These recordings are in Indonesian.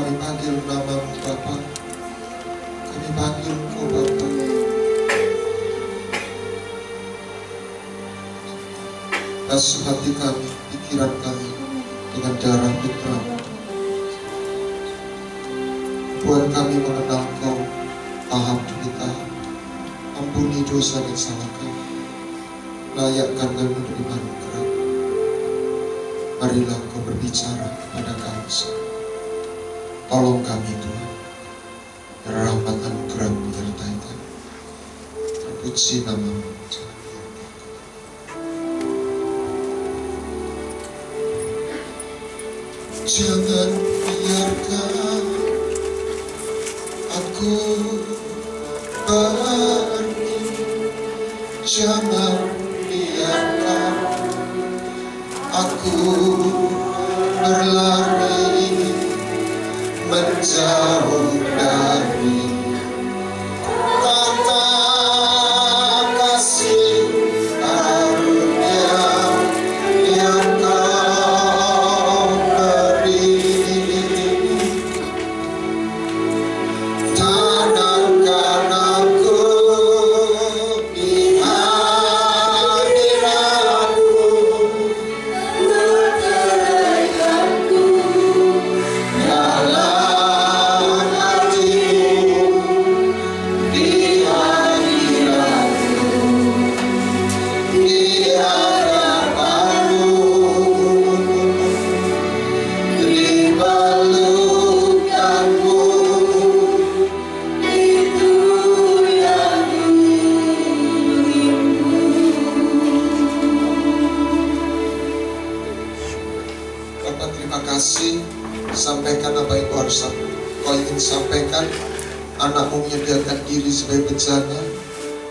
kami panggil nama-Mu Bapa. Kami panggil Engkau Bapa. Basuh hati kami, pikiran kami dengan darah Putra-Mu. Buat kami mengenal Engkau tahap demi tahap. Ampuni dosa dan salah kami. Layakkan kami menerima anugerah. Marilah Engkau berbicara kepada kami semua. Tolong kami Tuhan. Rahmat anugerah menyertai kami. Terpuji nama-Mu. Jangan biarkan aku pergi. Jangan biarkan aku berlari menjauh dari tata kasih karunia yang Kau beri. Tanamkan aku di hadirat-Mu, meteraikanku dalam hati-Mu, di hadirat-Mu, di hadapan-Mu, di pelukan-Mu. Bapak, terima kasih. Sampaikan apa yang Kau ingin sampaikan. Anak-Mu menyediakan diri sebagai bejana.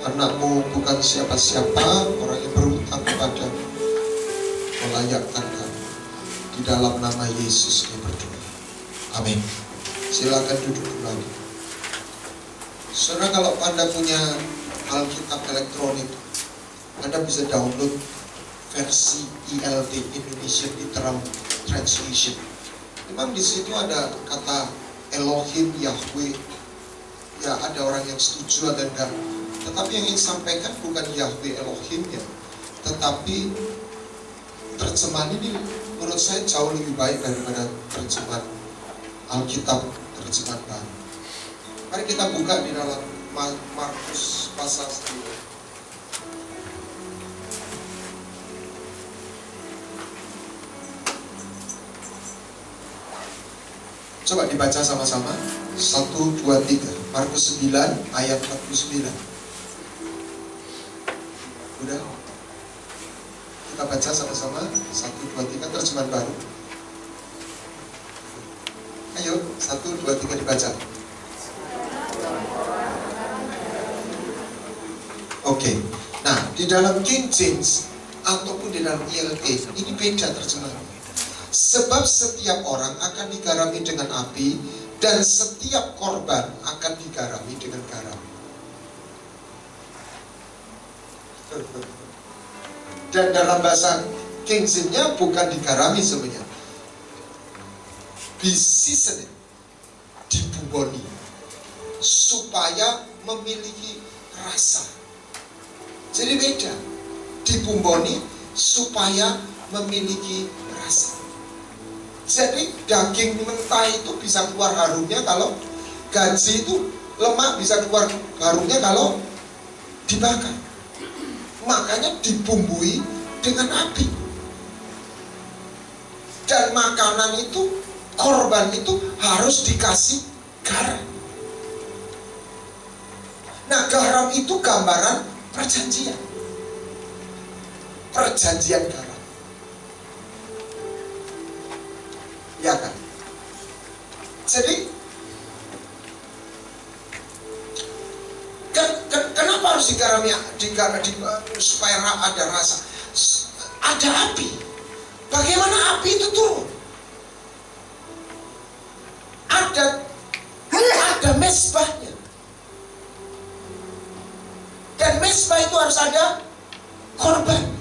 Anak-Mu bukan siapa-siapa, orang yang berhutang kepadamu. Melayakkan kami. Di dalam nama Yesus kami berdoa. Amin. Silakan duduk kembali. Saudara, kalau Anda punya Alkitab elektronik, Anda bisa download versi ILT, Indonesian Literal Translation. Memang di situ ada kata Elohim, Yahweh. Ya, ada orang yang setuju, ada enggak. Tetapi yang ingin sampaikan bukan Yahweh Elohimnya, tetapi terjemahan ini menurut saya jauh lebih baik daripada terjemahan Alkitab terjemahan baru. Mari kita buka di dalam Markus pasal 10. Coba dibaca sama-sama. 1, 2, 3. Markus 9 ayat 49. Udah? Kita baca sama-sama. 1, 2, 3 terjemahan baru. Ayo, 1, 2, 3 dibaca. Oke. Nah, di dalam King James ataupun di dalam ILT ini beda terjemahannya. Sebab setiap orang akan digarami dengan api, dan setiap korban akan digarami dengan garam. Dan dalam bahasa King James-nya bukan digarami sebenarnya, be seasoned, dibumboni, supaya memiliki rasa. Jadi beda, dibumboni supaya memiliki rasa. Jadi daging mentah itu bisa keluar harumnya kalau gaji itu lemak bisa keluar harumnya kalau dibakar. Makanya dibumbui dengan api. Dan makanan itu, korban itu harus dikasih garam. Nah, garam itu gambaran perjanjian. Perjanjian garam. Ya kan? Jadi kenapa harus digarami supaya ada rasa? Ada api. Bagaimana api itu turun? Ada mezbahnya. Dan mezbah itu harus ada korban.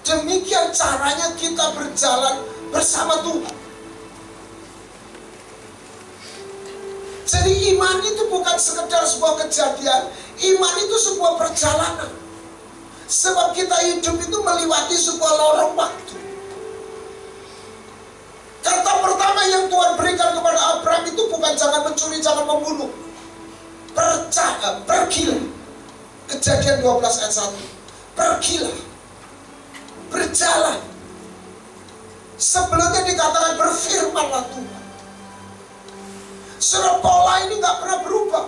Demikian caranya kita berjalan bersama Tuhan. Jadi iman itu bukan sekedar sebuah kejadian, iman itu sebuah perjalanan. Sebab kita hidup itu melewati sebuah lorong waktu. Kata pertama yang Tuhan berikan kepada Abraham itu bukan jangan mencuri, jangan membunuh. Pergilah. Kejadian 12 ayat 1. Pergilah. Berjalan. Sebelumnya dikatakan berfirmanlah Tuhan. Saudara, pola ini gak pernah berubah.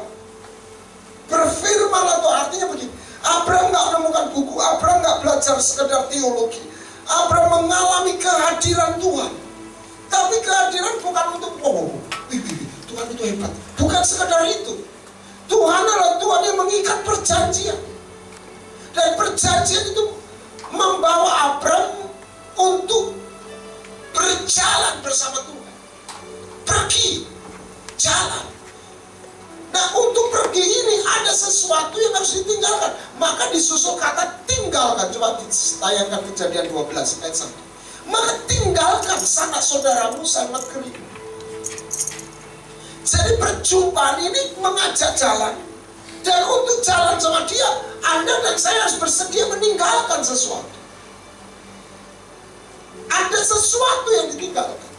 Berfirmanlah Tuhan, artinya begini. Abraham gak menemukan buku, Abraham gak belajar sekedar teologi. Abraham mengalami kehadiran Tuhan. Tapi kehadiran bukan untuk Tuhan itu hebat. Bukan sekedar itu. Tuhan adalah Tuhan yang mengikat perjanjian. Dan perjanjian itu membawa Abraham untuk berjalan bersama Tuhan. Pergi, jalan. Nah, untuk pergi ini ada sesuatu yang harus ditinggalkan. Maka disusul kata tinggalkan. Coba ditayangkan Kejadian 12 ayat 1. Maka tinggalkan sanak saudaramu, sanak negeri. Jadi perjumpaan ini mengajak jalan. Dan untuk jalan sama dia, Anda dan saya harus bersedia meninggalkan sesuatu. Ada sesuatu yang ditinggalkan.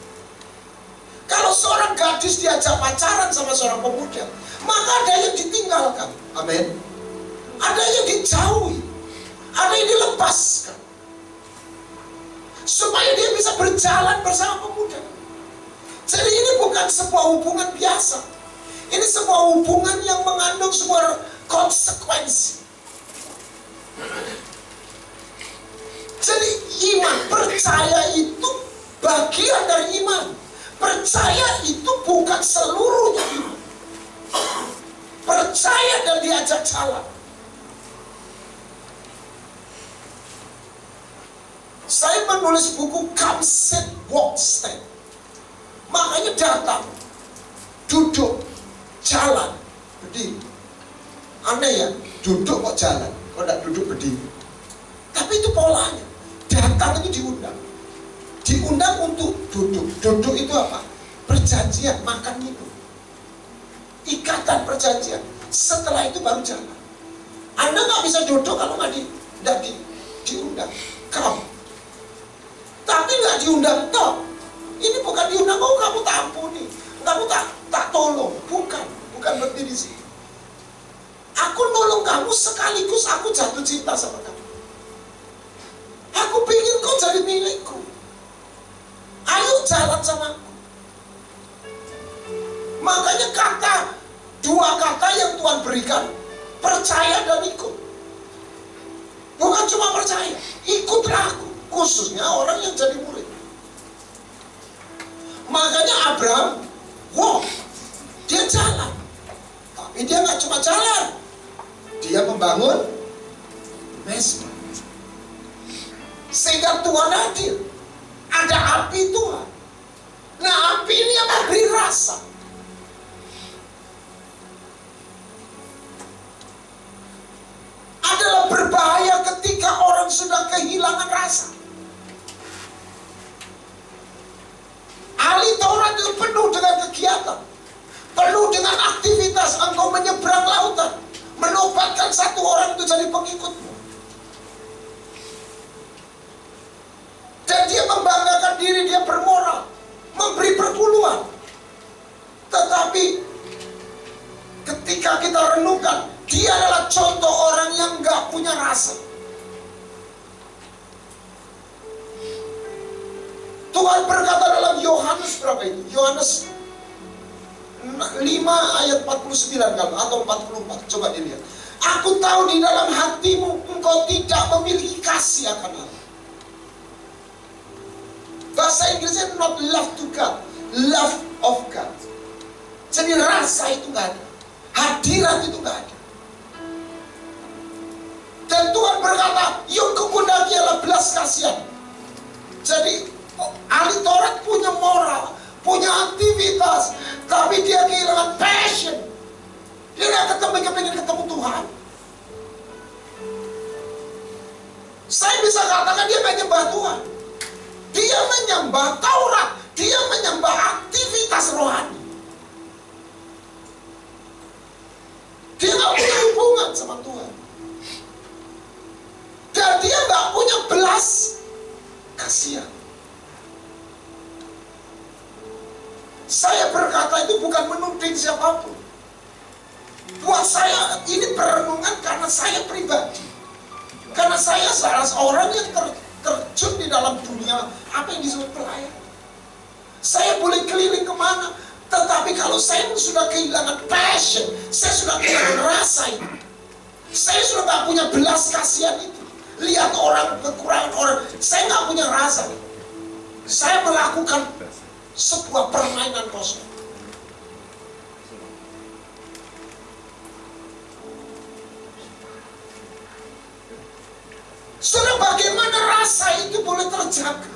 Kalau seorang gadis diajak pacaran sama seorang pemuda, maka ada yang ditinggalkan. Amin. Ada yang dijauhi. Ada yang dilepaskan. Supaya dia bisa berjalan bersama pemuda. Jadi ini bukan sebuah hubungan biasa. Ini sebuah hubungan yang mengandung sebuah konsekuensi. Jadi iman, percaya itu bagian dari iman. Percaya itu bukan seluruhnya iman. Percaya dan diajak jalan. Saya menulis buku Come Sit Walk Stand. Makanya datang, duduk, jalan, berdiri. Aneh ya, duduk kok jalan, kok tidak duduk berdiri. Tapi itu polanya. Datang itu diundang. Diundang untuk duduk. Duduk itu apa? Perjanjian, makan minum. Ikatan perjanjian. Setelah itu baru jalan. Anda nggak bisa duduk kalau nggak diundang. Kamu. Tapi nggak diundang toh. Ini bukan diundang, oh kamu tak ampuni, kamu tak tolong. Bukan berdiri di sini. Aku nolong kamu sekaligus aku jatuh cinta sama kamu. Aku ingin kau jadi milikku. Ayo jalan sama aku. Makanya dua kata yang Tuhan berikan, percaya dan ikut. Bukan cuma percaya, ikutlah aku. Khususnya orang yang jadi murid. Makanya Abraham, dia jalan. Tapi dia nggak cuma jalan, dia membangun mesbah. Sehingga Tuhan hadir. Ada api Tuhan. Nah, api ini yang memberi rasa. Adalah berbahaya ketika orang sudah kehilangan rasa. Ahli Taurat itu penuh dengan kegiatan, penuh dengan aktivitas. Engkau menyeberang lautan, menobatkan satu orang itu jadi pengikutmu. Dan dia membanggakan diri, dia bermoral, memberi perpuluhan. Tetapi ketika kita renungkan, dia adalah contoh orang yang gak punya rasa. Tuhan berkata dalam Yohanes berapa itu? Yohanes 5 ayat 49 atau 44. Coba dilihat. Aku tahu di dalam hatimu engkau tidak memiliki kasih akan Allah. Bahasa Inggrisnya not love to God, love of God. Jadi rasa itu gak ada, hadirat itu gak ada. Dan Tuhan berkata, yuk kemudian ialah belas kasihan. Jadi ahli Taurat punya moral, punya aktivitas, tapi dia kehilangan passion. Dia gak kepingin ketemu Tuhan. Saya bisa katakan dia menyembah Tuhan. Dia menyembah Taurat, dia menyembah aktivitas rohani. Dia nggak punya hubungan sama Tuhan. Dan dia nggak punya belas kasihan. Saya berkata itu bukan menuding siapapun. Buat saya ini perenungan karena saya pribadi. Karena saya salah seorang yang terjun di dalam dunia apa yang disebut pelayan. Saya boleh keliling kemana, tetapi kalau saya sudah kehilangan passion, saya sudah kehilangan rasa itu, saya sudah gak punya belas kasihan itu. Lihat orang, kekurangan orang, saya gak punya rasa. Saya melakukan sebuah permainan kosong. Saudara, bagaimana rasa itu boleh terjaga?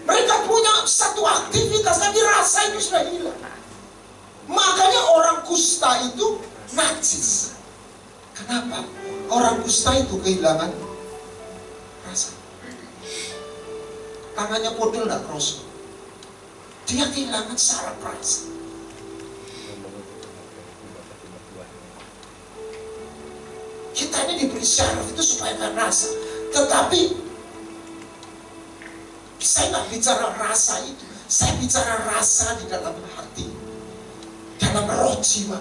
Mereka punya satu aktivitas, tapi rasa itu sudah hilang. Makanya orang kusta itu najis. Kenapa? Orang kusta itu kehilangan rasa. Tangannya podel gak kroso. Dia kehilangan saraf rasa. Kita ini diberi syaraf itu supaya kan rasa. Tetapi saya nggak bicara rasa itu. Saya bicara rasa di dalam hati, dalam roh jiwa.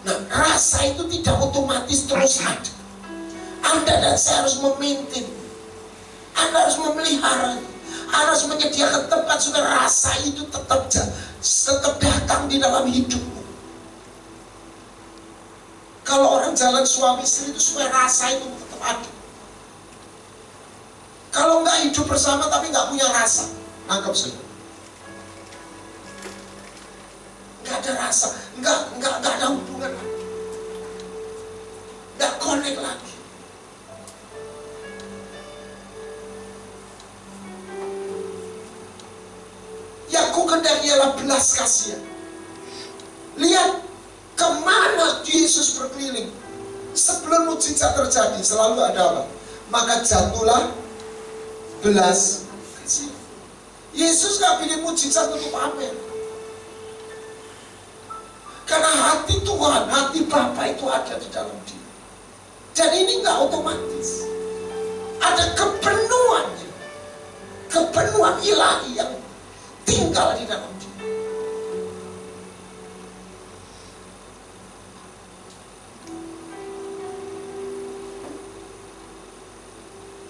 Nah, rasa itu tidak otomatis terus ada. Anda dan saya harus memaintain. Anda harus memelihara. Anda harus menyediakan tempat supaya rasa itu tetap datang di dalam hidupmu. Kalau orang jalan suami istri itu supaya rasa itu tetap ada. Kalau nggak hidup bersama tapi nggak punya rasa, nangkep saja. Nggak ada rasa, nggak ada hubungan lagi, nggak connect lagi. Yang ku kehendaki ialah belas kasihan. Lihat kemana Yesus berkeliling. Sebelum mujizat terjadi selalu ada apa? Maka jatuhlah belas kasihan. Yesus gak pilih mujizat untuk pamer. Karena hati Tuhan, hati Bapa itu ada di dalam dia. Dan ini gak otomatis. Ada kepenuhannya, kepenuhan ilahi yang tinggal di dalam dia.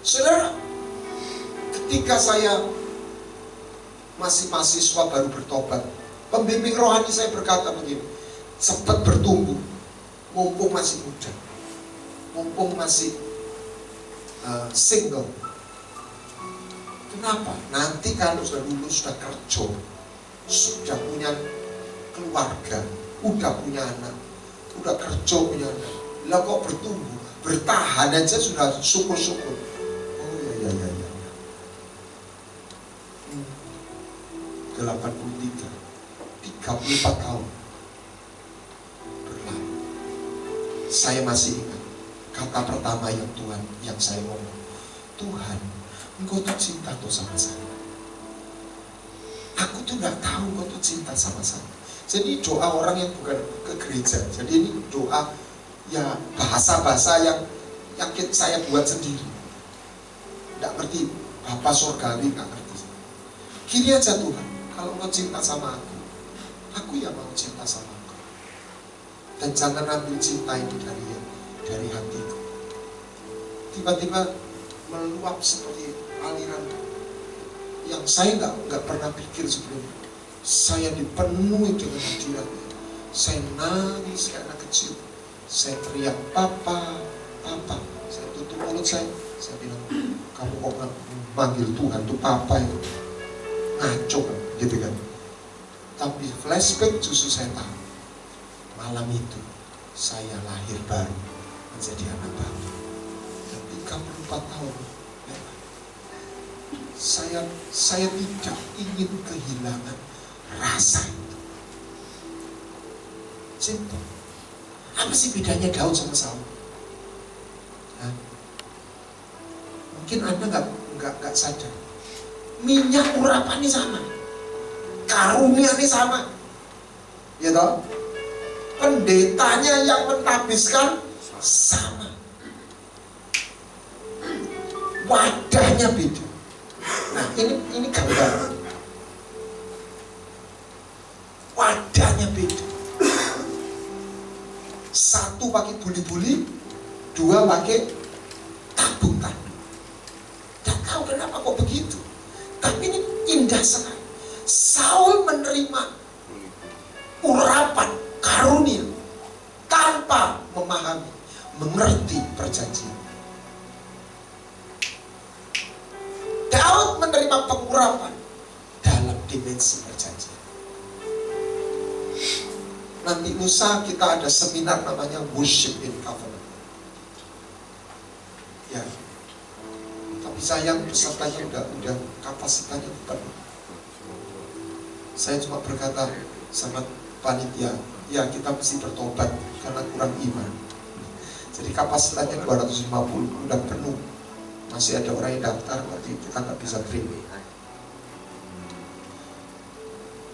Saudara, ketika saya masih mahasiswa baru bertobat, pembimbing rohani saya berkata begini, cepat bertumbuh, mumpung masih muda, mumpung masih single. Kenapa? Nanti kalau sudah lulus, sudah kerja, sudah punya keluarga, udah punya anak, udah kerja punya anak, lah kok bertumbuh, bertahan aja sudah syukur-syukur. Oh ya. 83, 34 tahun berlalu. Saya masih ingat kata pertama yang saya ngomong, Tuhan, Engkau tuh cinta tuh sama saya. Aku tuh gak tahu Engkau tuh cinta sama saya. Jadi doa orang yang bukan ke gereja. Jadi ini doa ya bahasa-bahasa yang saya buat sendiri. Gak ngerti Bapa Surgawi, gak ngerti. Gini aja Tuhan, kalau Engkau cinta sama aku ya mau cinta sama Engkau. Dan jangan ambil cinta ini dari hatiku. Tiba-tiba meluap seperti aliran yang saya nggak pernah pikir sebelumnya. Saya dipenuhi dengan hadirat. Saya nangis kayak anak kecil. Saya teriak, Papa, Papa. Saya tutup mulut saya bilang, kamu kok nggak manggil Tuhan tuh Papa ya? Ngaco kan, gitu kan. Tapi flashback justru saya tahu, malam itu saya lahir baru menjadi anak Bapa. 34 tahun. Saya tidak ingin kehilangan rasa itu. Simple. Apa sih bedanya Daud sama Saul? Mungkin Anda nggak sadar. minyak urapannya sama, karunianya sama, ya toh? Pendetanya yang mentabiskan sama, wadahnya beda. Nah ini gambar, wadahnya beda. Satu pakai buli-buli, dua pakai tabung-tabung. Tidak tahu kenapa kok begitu. Tapi ini indah sekali. Saul menerima urapan karunia tanpa memahami, mengerti perjanjian. Daud menerima pengurapan dalam dimensi perjanjian. Nanti lusa kita ada seminar namanya Worship in Covenant. Ya. Tapi sayang pesertanya udah kapasitasnya penuh. Saya cuma berkata sama panitia, ya kita mesti bertobat karena kurang iman. Jadi kapasitasnya 250 udah penuh. Masih ada orang yang daftar, tapi kita nggak bisa terima.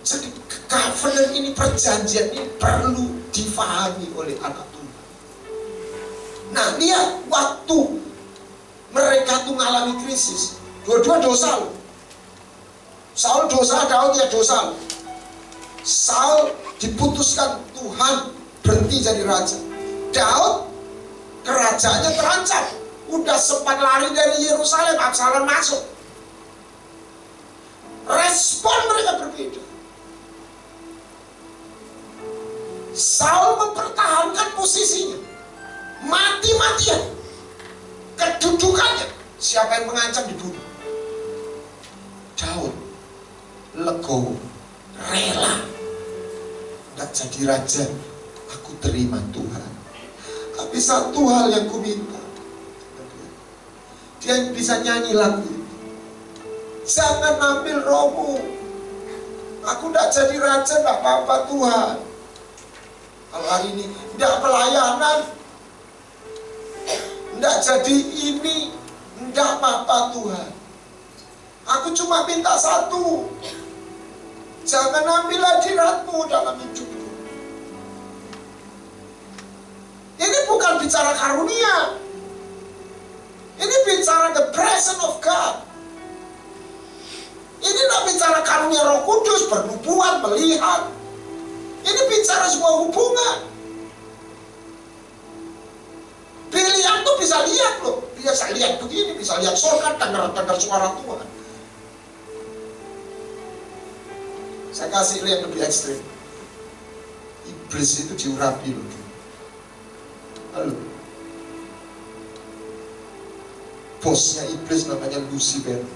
Jadi covenant ini, perjanjian ini perlu difahami oleh anak Tuhan. Nah lihat waktu mereka tuh mengalami krisis, dua-dua dosa loh. Saul dosa, Daud ya dosa loh. Saul diputuskan Tuhan berhenti jadi raja. Daud kerajaannya terancam. Udah sempat lari dari Yerusalem, Absalom masuk. Respon mereka berbeda. Saul mempertahankan posisinya, mati-matian kedudukannya. Siapa yang mengancam dibunuh. Daud legowo, rela, tidak jadi raja. Aku terima Tuhan. Tapi satu hal yang ku minta, dia bisa nyanyi lagu ini. Jangan ambil rohmu. Aku tidak jadi raja, tidak apa-apa Tuhan. Kalau hari ini tidak pelayanan, tidak jadi ini, tidak apa-apa Tuhan. Aku cuma minta satu, jangan ambil hadiratmu dalam hidupku. Ini bukan bicara karunia, ini bicara the presence of God. Ini tidak bicara karunia Roh Kudus, bernubuat, melihat. Ini bicara sebuah hubungan. Biliam tuh bisa lihat loh, bisa lihat begini, bisa lihat surga, dengar suara Tuhan. Saya kasih lihat lebih ekstrim. Iblis itu diurapi loh. Halo. Bosnya iblis namanya Lucifer.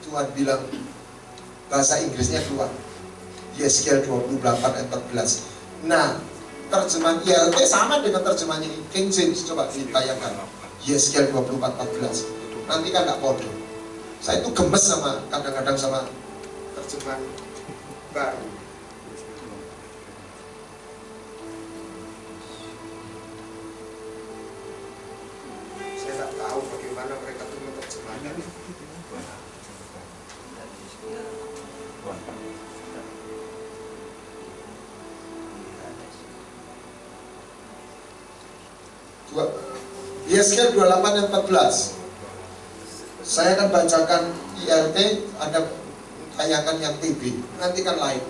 Tuhan bilang, bahasa Inggrisnya keluar, Yeskiel 28 ayat 14. Nah, terjemahan ILT sama dengan terjemahannya King James. Coba ditayangkan Yeskiel 24 14. Nanti kan gak bodoh. Saya itu gemes sama, kadang-kadang sama terjemahan baru. Saya tak tahu bagaimana mereka itu menerjemahkan. Yeskiel 28 dan 14. Saya akan bacakan ILT, ada tayangan yang TV, nanti kan lain.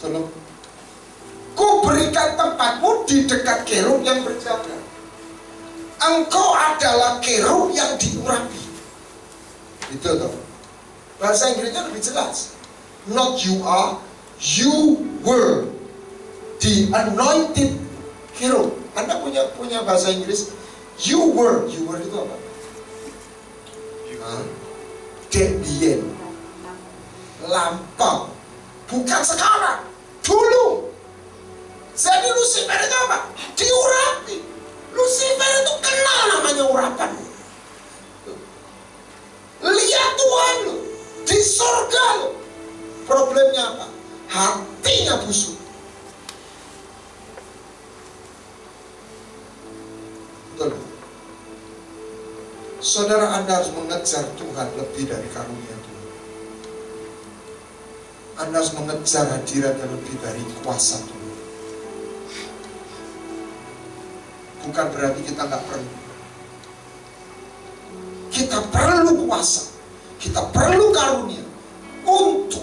Tolong. Ku berikan tempatmu di dekat kerub yang berjaga. Engkau adalah kerub yang diurapi. Itu toh. Bahasa Inggrisnya lebih jelas. Not you are, you were the anointed cherub. Anda punya bahasa Inggris. You were itu apa? Debien, lampau, bukan sekarang, dulu. Jadi Lucifer itu apa? Diurapi. Lucifer itu kenal namanya urapan. Lihat Tuhan lo di surga lo. Problemnya apa? Hatinya busuk. Saudara, Anda harus mengejar Tuhan lebih dari karunia Tuhan. Anda harus mengejar hadiratnya lebih dari kuasa Tuhan. Bukan berarti kita nggak perlu. Kita perlu kuasa. Kita perlu karunia untuk.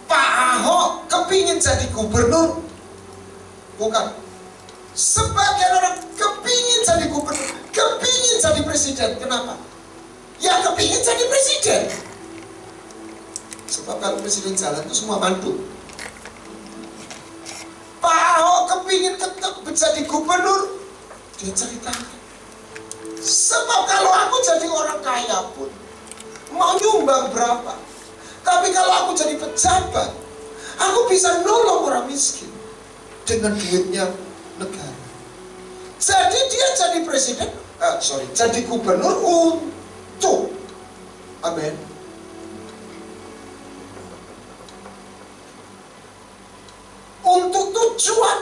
Pak Ahok kepingin jadi gubernur? Bukan. Sebagian orang kepingin jadi gubernur, kepingin jadi presiden. Kenapa? Ya kepingin jadi presiden. Sebab kalau presiden jalan itu semua mantu. Pak Ahok kepingin tetap jadi gubernur, dia ceritakan. Sebab kalau aku jadi orang kaya pun, mau nyumbang berapa? Tapi kalau aku jadi pejabat, aku bisa nolong orang miskin dengan duitnya negara. Jadi dia jadi presiden, jadi gubernur untuk, amin, untuk tujuan.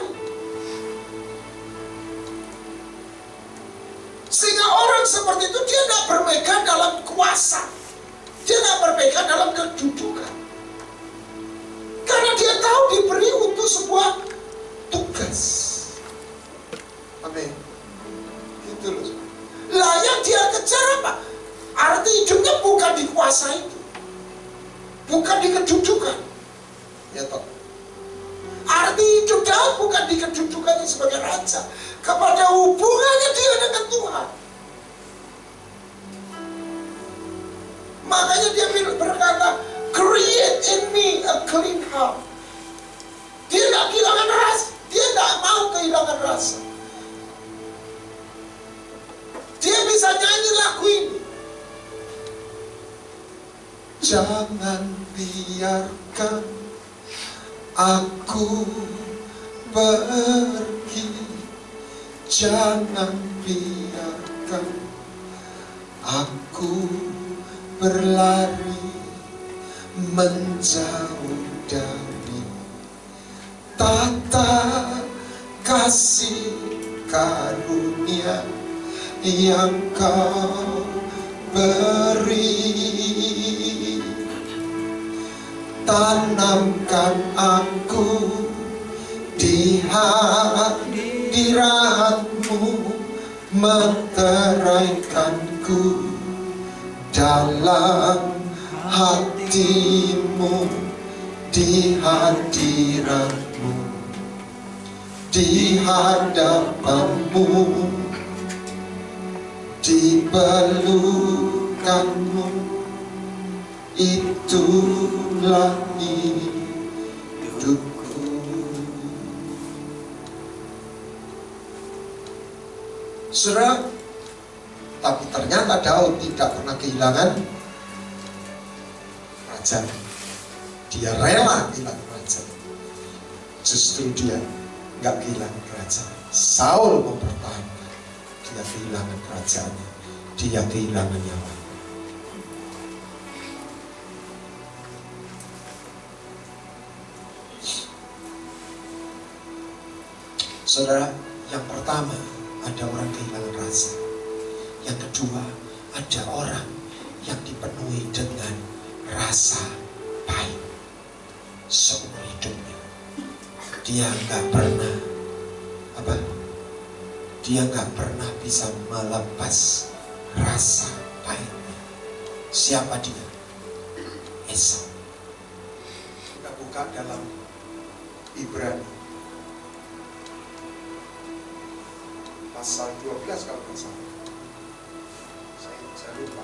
Sehingga orang seperti itu dia tidak berpegang dalam kuasa, dia tidak berpegang dalam kedudukan, karena dia tahu diberi untuk sebuah tugas. Amin. Gitu loh. Lah yang dia kejar apa? Arti hidupnya bukan di kuasa itu, bukan di kedudukan. Ya toh. Arti hidup Daud bukan di kedudukannya sebagai raja, kepada hubungannya dia dengan Tuhan. Makanya dia berkata, create in me a clean heart. Dia tidak kehilangan rasa, dia tidak mau kehilangan rasa. Dia bisa nyanyi lagu ini. Jangan biarkan aku pergi, jangan biarkan aku berlari menjauh dari tata kasih karunia yang kau beri. Tanamkan aku di hadiratmu, meteraikanku dalam hatimu, di hadiratmu, di hadapanmu, di pelukanmu. Itulah hidupku. Saudara, tapi ternyata Daud tidak pernah kehilangan raja. Dia rela kehilangan raja. Justru dia nggak kehilangan raja. Saul mempertahankan. Dia kehilangan kerajaannya. Dia kehilangan nyawa. Saudara, yang pertama ada orang kehilangan rasa. Yang kedua ada orang yang dipenuhi dengan rasa pahit seumur hidupnya. Dia nggak pernah Dia nggak pernah bisa melepas rasa pahitnya. Siapa dia? Esau. Kita buka dalam Ibrani pasal 12 kalau nggak salah. Saya lupa.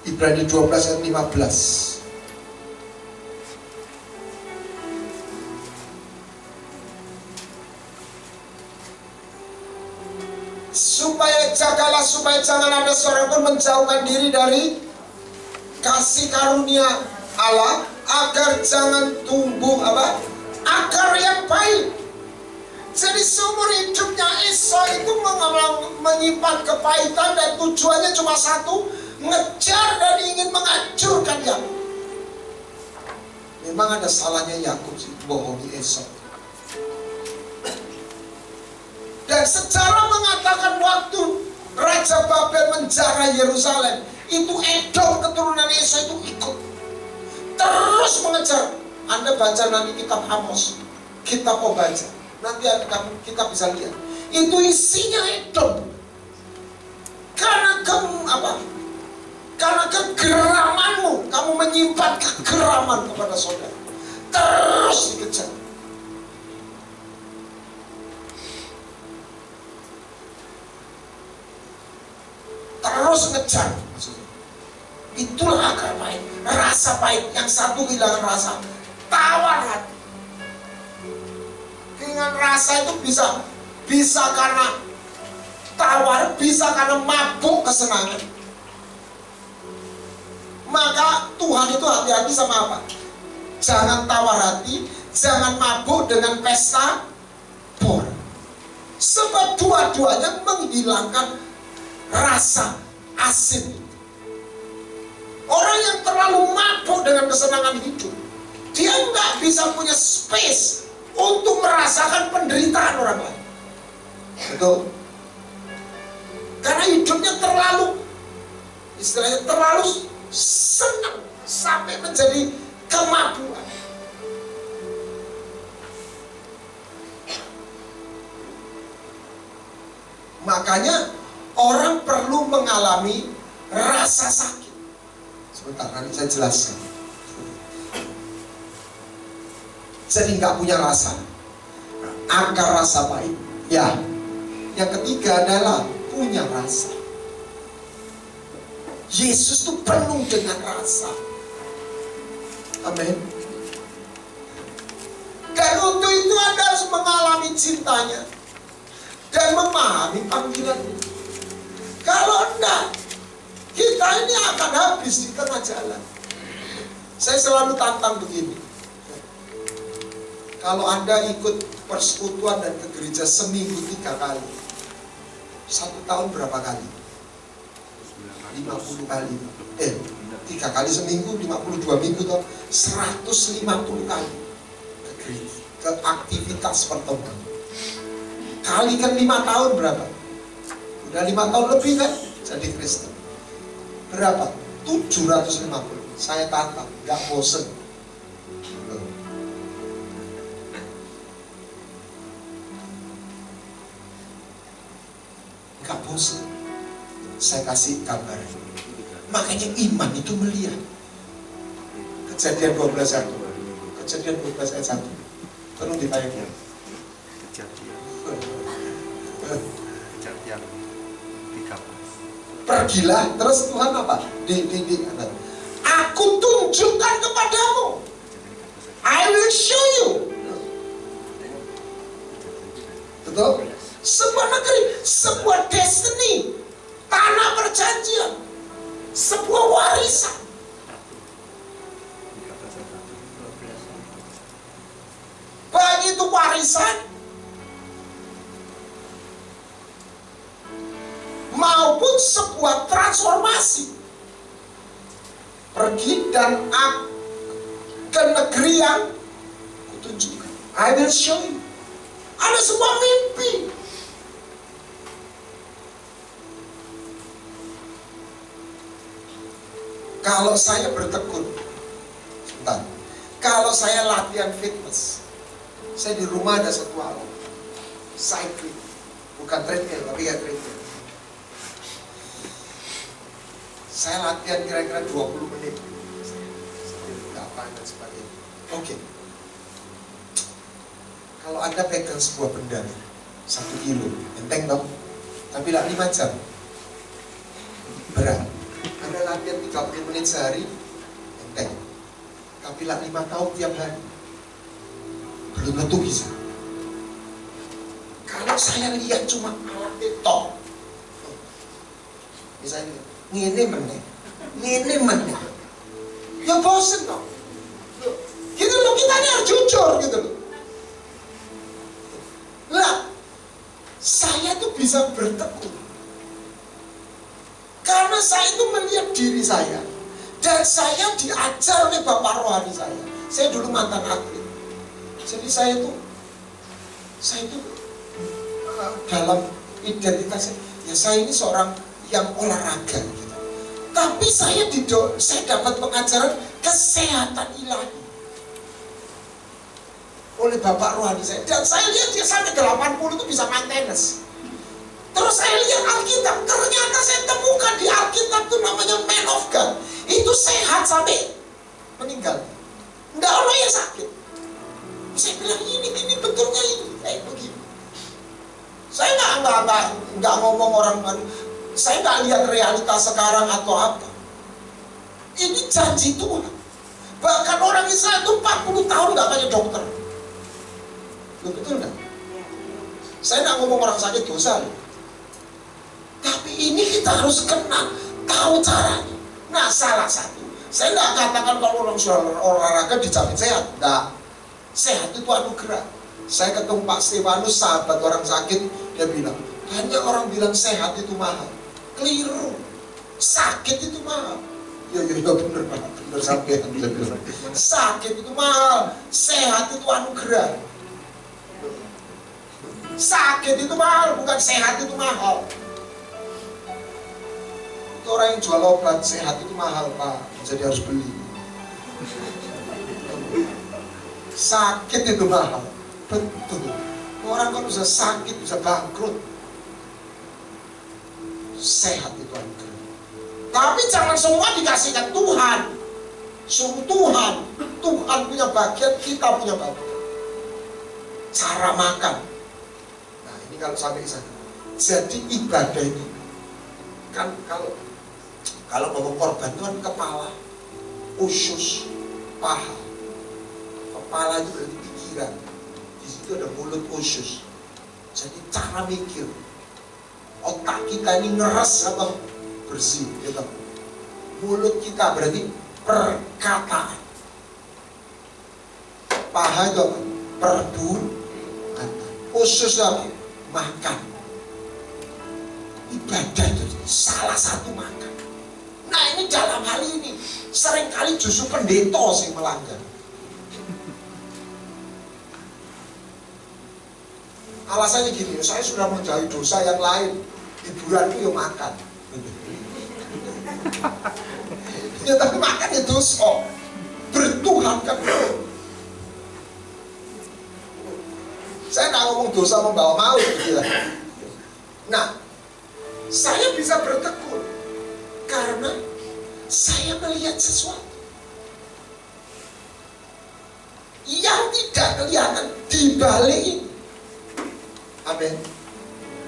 Ibrani 12 ayat 15. Supaya jangan ada seorang pun menjauhkan diri dari kasih karunia Allah, agar jangan tumbuh akar yang pahit. Jadi seumur hidupnya Esau itu menyimpan kepahitan dan tujuannya cuma satu, ngejar dan ingin menghancurkan Yakub. Memang ada salahnya Yakub sih bohongi Esau. Dan sejarah mengatakan waktu Raja Babel menjara Yerusalem, itu Edom keturunan Esau itu ikut terus mengejar. Anda baca nanti kitab Amos, kita mau baca, nanti kita bisa lihat. Itu isinya Edom. Karena karena kegeramanmu, kamu menyimpan kegeraman kepada saudara, terus dikejar. Terus ngejar. Itulah akar pahit, rasa pahit. Yang satu bilang rasa tawar hati. Dengan rasa itu bisa karena tawar, bisa karena mabuk kesenangan. Maka Tuhan itu hati-hati sama apa? Jangan tawar hati, jangan mabuk dengan pesta pora. Sebab dua-duanya menghilangkan rasa asin. Orang yang terlalu mabuk dengan kesenangan hidup, dia nggak bisa punya space untuk merasakan penderitaan orang lain. Betul? Karena hidupnya terlalu, istilahnya terlalu senang sampai menjadi kemabuan. Makanya orang perlu mengalami rasa sakit. Sebentar, nanti saya jelaskan. Jadi nggak punya rasa. Akar rasa pahit. Ya. Yang ketiga adalah punya rasa. Yesus itu penuh dengan rasa. Amin. Dan untuk itu Anda harus mengalami cintanya dan memahami panggilannya. Kalau enggak, kita ini akan habis di tengah jalan. Saya selalu tantang begini. Kalau Anda ikut persekutuan dan ke gereja seminggu 3 kali, 1 tahun berapa kali? 50 kali. 3 kali seminggu, 52 minggu toh, 150 kali ke gereja, ke aktivitas pertemuan. Kalikan 5 tahun berapa? Udah 5 tahun lebih kan jadi Kristen. Berapa? 750. Saya tantang, gak bosen. Gak bosen. Saya kasih gambar. Makanya iman itu melihat. Kejadian 12:1. Kejadian 12 ayat 1. Tolong ditayangkan. Kejadian 13. Pergilah, terus Tuhan apa? Aku tunjukkan kepadamu. I will show you. Betul? Sebuah negeri, sebuah destiny, tanah perjanjian, sebuah warisan. Baik itu warisan maupun sebuah transformasi. Pergi dan ke negeri yang kutunjukkan. I will show you. Ada sebuah mimpi. Kalau saya bertekun, sebentar. Kalau saya latihan fitness, saya di rumah ada satu alat, cycling, bukan treadmill, tapi ya treadmill. Saya latihan kira-kira 20 menit, sambil dan sebagainya. Oke. Kalau Anda pegang sebuah benda 1 kilo, enteng dong, tapi lah 5 jam, berat. Anda latihan 30 menit sehari, enteng. Tapi lah 5 tahun tiap hari, belum tentu bisa. Kalau saya lihat cuma alat itu, misalnya ngene meneh, ya bosen dong. Gitu loh, kita ini harus jujur gitu loh. Lah, saya tuh bisa bertekun karena Karena saya itu melihat diri saya, dan saya diajar oleh bapak rohani saya. Saya dulu mantan atlet. Jadi saya itu dalam identitas ya saya ini seorang yang olahraga gitu. Tapi saya dapat pengajaran kesehatan ilahi oleh bapak rohani saya. Dan saya lihat dia sampai 80 itu bisa main tenis. Terus saya lihat Alkitab, ternyata saya temukan di Alkitab itu namanya man of God. Itu sehat sampai meninggal. Enggak ada yang sakit. Saya bilang ini betulnya ini kayak begini. Saya nggak ngomong orang baru. Saya nggak lihat realitas sekarang atau apa. Ini janji Tuhan. Bahkan orang Israel itu 40 tahun nggak tanya dokter. Loh, betul nggak? Saya nggak ngomong orang sakit dosa. Tapi ini kita harus kenal, tahu caranya. Nah, salah satu, saya nggak katakan kalau orang sudah olahraga dijamin sehat. Nggak. Sehat itu anugerah. Saya ketemu Pak Stefanus, sahabat orang sakit, dia bilang, hanya orang bilang sehat itu mahal. Keliru. Sakit itu mahal. Ya bener Pak, bener sampai dia bilang. Sakit itu mahal, sehat itu anugerah. Sakit itu mahal, bukan sehat itu mahal. Itu orang yang jual obat, sehat itu mahal Pak, jadi harus beli. Sakit itu mahal, betul. Orang kalau bisa sakit, bisa bangkrut. Sehat itu anugerah. Tapi jangan semua dikasihkan Tuhan. Suruh Tuhan. Tuhan punya bagian, kita punya bagian. Cara makan. Nah ini kalau sampai ke sana. Jadi ibadah ini kan kalau bawa korban itu kan kepala, usus, paha. Kepala itu berarti pikiran. Di situ ada mulut, usus. Jadi cara mikir. Otak kita ini ngeres apa? Bersih, gitu. Mulut kita berarti perkataan. Paha itu apa? Perbuatan. Usus itu apa? Makan. Ibadah itu salah satu makan. Nah ini dalam hal ini seringkali justru pendeta sih melanggar. Alasannya gini, saya sudah menjauhi dosa yang lain, hiburanku ya makan. Ya tapi makan ya dosa, bertuhan kan. Saya nggak ngomong dosa membawa maut gitu ya. Nah, saya bisa bertekun karena saya melihat sesuatu yang tidak kelihatan di balik ini. Amin.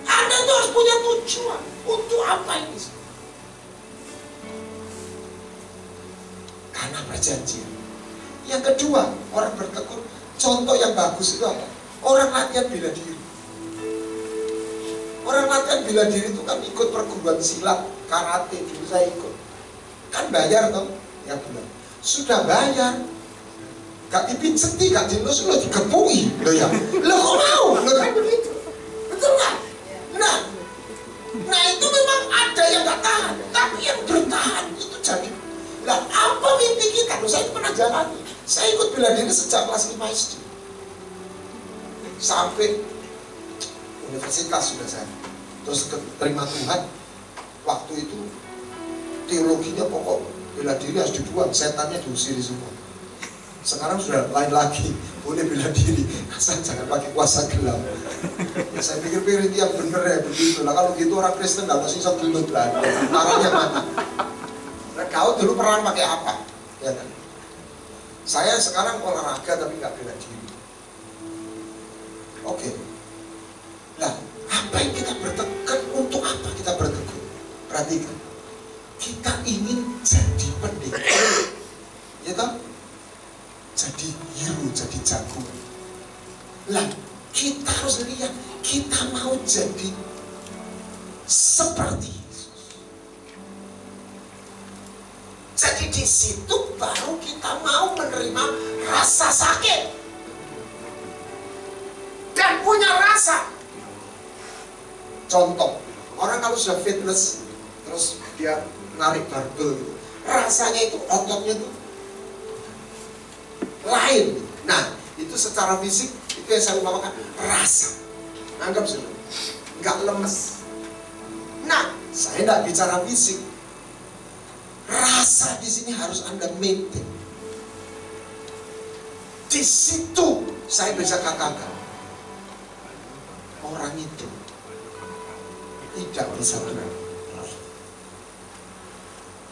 Anda itu harus punya tujuan. Untuk apa ini? Karena perjanjian. Yang kedua, orang bertekun. Contoh yang bagus itu apa? Orang latihan bela diri. Orang latihan bela diri itu kan ikut perguruan silat, karate, dulu saya ikut. Kan bayar toh? Ya bulan. Sudah bayar. Gak dipinjeti, gak dilus, lo digepungi. Lo ya. Lo kok mau? Lo kan begitu. Betul nggak? Nah itu memang ada yang nggak tahan, tapi yang bertahan itu jadi. Nah apa mimpi kita? Saya itu pernah jalani. Saya ikut bela diri sejak kelas 5 SD sampai universitas sudah saya. Terus terima Tuhan. Waktu itu teologinya pokok bela diri harus dibuang, setannya diusiri semua. Sekarang sudah lain lagi, boleh bela diri, asal jangan pakai kuasa gelap. Ya, saya pikir-pikir itu yang bener ya begitu. Nah kalau gitu orang Kristen nggak masih bisa gelut lah. Arahnya mana? Nah, kau dulu perang pakai apa? Ya kan? Saya sekarang olahraga tapi nggak bela diri. Oke. Nah, apa yang kita bertekun? Untuk apa kita bertekun? Perhatikan. Kita ingin jadi pendeta. Ya toh? Jadi hero, jadi jago. Lah, kita harus lihat, kita mau jadi seperti Yesus. Jadi di situ baru kita mau menerima rasa sakit dan punya rasa. Contoh, orang kalau sudah fitness, terus dia narik barbel gitu. Rasanya itu ototnya tuh lain. Nah, itu secara fisik itu yang saya umpamakan rasa. Anggap saja, nggak lemes. Nah, saya nggak bicara fisik. Rasa di sini harus Anda maintain. Di situ saya bisa katakan orang itu tidak bisa benar.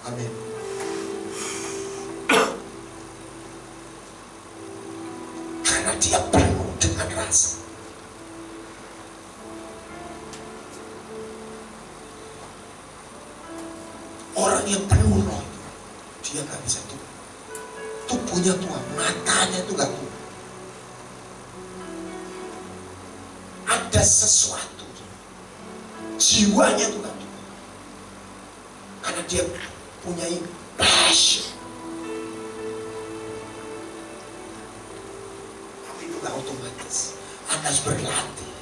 Amin. Karena dia penuh dengan rasa. Orang yang penuh roh itu, dia nggak bisa tuh. Tubuhnya tua, matanya tuh nggak tua. Ada sesuatu, jiwanya tuh nggak tua. Karena dia punya passion. Tapi itu nggak otomatis. Anda harus berlatih.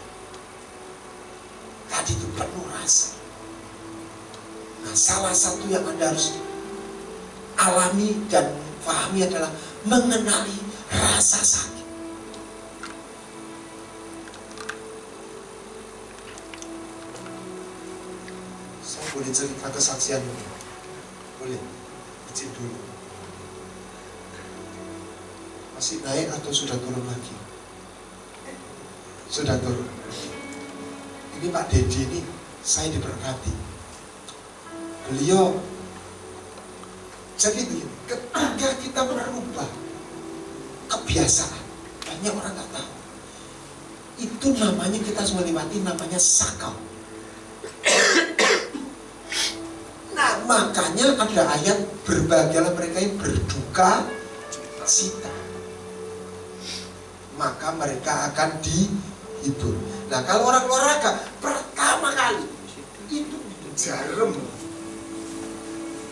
Tadi itu penuh rasa. Nah, salah satu yang Anda harus alami dan pahami adalah mengenali rasa sakit. Saya boleh cerita kesaksian ini? Boleh? Izin dulu. Masih naik atau sudah turun lagi? Sudah turun. Ini Pak Dedi ini saya diberkati. Beliau jadi begini, ketika kita merubah kebiasaan, banyak orang nggak tahu. Itu namanya kita harus melewati namanya sakau. Nah, makanya ada ayat berbahagialah mereka yang berduka cita, maka mereka akan dihibur. Nah, kalau orang olahraga pertama kali itu jarum.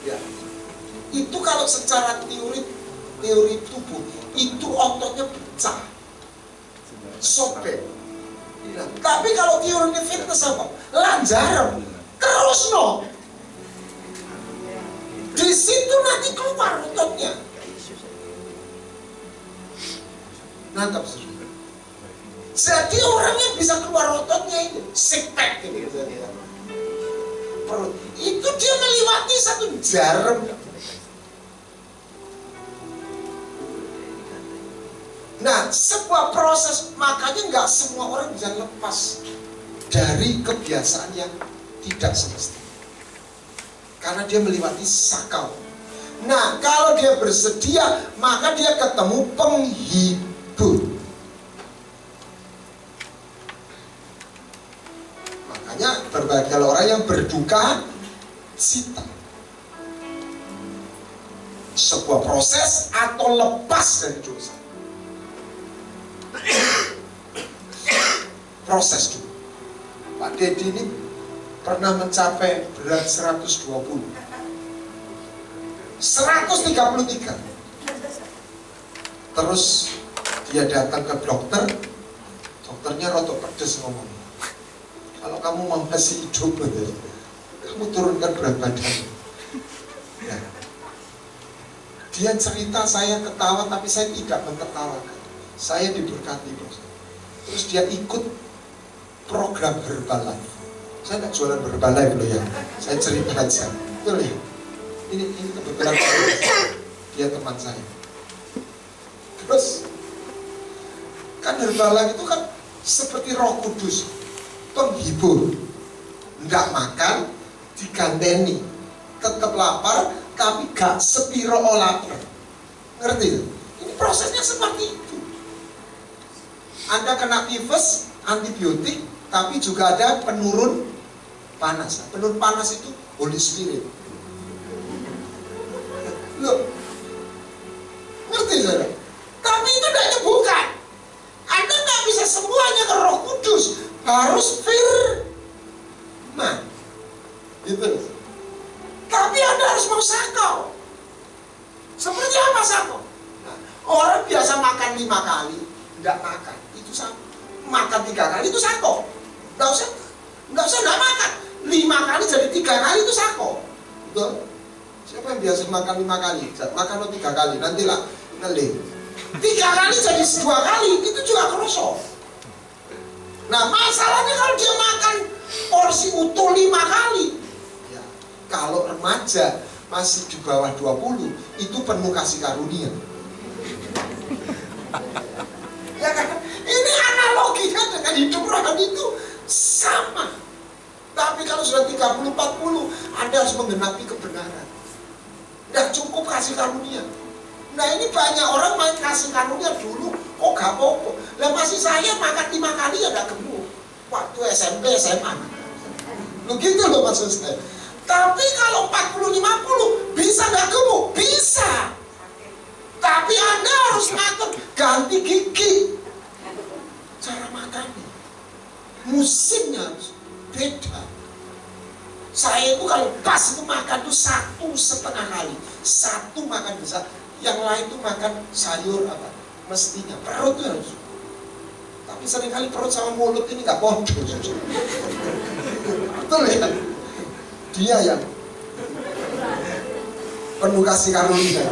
Ya. Itu kalau secara teori tubuh itu ototnya pecah, sobek. Nah, tapi kalau teori fitness apa? Lanjaran, terus no. Di situ nanti keluar ototnya. Nangkap sih. Jadi orang yang bisa keluar ototnya itu six pack ini gitu. Perut. Itu dia melewati satu jarum. Nah, sebuah proses, makanya nggak semua orang bisa lepas dari kebiasaan yang tidak semestinya. Karena dia melewati sakau. Nah, kalau dia bersedia, maka dia ketemu penghibur. Makanya berbahagialah orang yang berduka cita. Sebuah proses atau lepas dari dosa. Proses dulu. Pak Dedi ini pernah mencapai berat 120, 133. Terus dia datang ke dokter, dokternya rotok pedes ngomong, kalau kamu mau masih hidup, kamu turunkan berat badan. Ya. Dia cerita, saya ketawa, tapi saya tidak mentertawakan. Saya diberkati, bos. Terus dia ikut program Herbalife. Saya nggak jualan Herbalife loh ya. Saya cerita aja. Betul ya. Ini kebetulan dia teman saya. Terus kan Herbalife itu kan seperti Roh Kudus, penghibur. Nggak makan, diganteni. Tetap lapar, tapi gak sepiro lapar. Ngerti? Ini prosesnya seperti itu. Anda kena tifus, antibiotik, tapi juga ada penurun panas. Penurun panas itu Holy Spirit. Loh, ngerti saudara? Tapi itu tidak nyembuhkan. Anda nggak bisa semuanya ke Roh Kudus, harus firman. Gitu. Tapi Anda harus mau sakau. Seperti apa sakau? Nah, orang biasa makan 5 kali, tidak makan, itu sakau. Makan 3 kali itu sakau. Nggak usah nggak makan. 5 kali jadi 3 kali itu sakau. Betul? Siapa yang biasa makan 5 kali? Makan 3 kali, nantilah ngeling. 3 kali jadi 2 kali, itu juga kerosok. Nah masalahnya kalau dia makan porsi utuh 5 kali, ya, kalau remaja masih di bawah 20, itu penuh kasih karunia. Ya kan? Ini analoginya dengan hidup rohani itu sama. Tapi kalau sudah 30-40, Anda harus menggenapi kebenaran. Tidak cukup kasih karunia. Nah ini banyak orang main kasih karunia dulu, kok gak apa-apa. Lah masih saya makan 5 kali ya gak gemuk. Waktu SMP, SMA. Begitu loh maksud saya. Tapi kalau 40-50, bisa gak gemuk? Bisa. Tapi Anda harus ngatur, ganti gigi. Cara makannya, musimnya harus beda. Saya itu kalau pas itu makan tuh 1,5 kali. 1 makan besar, yang lain tuh makan sayur apa mestinya. Perut tuh harus. Tapi seringkali perut sama mulut ini nggak podo. Betul ya? Dia yang penuh kasih karunia.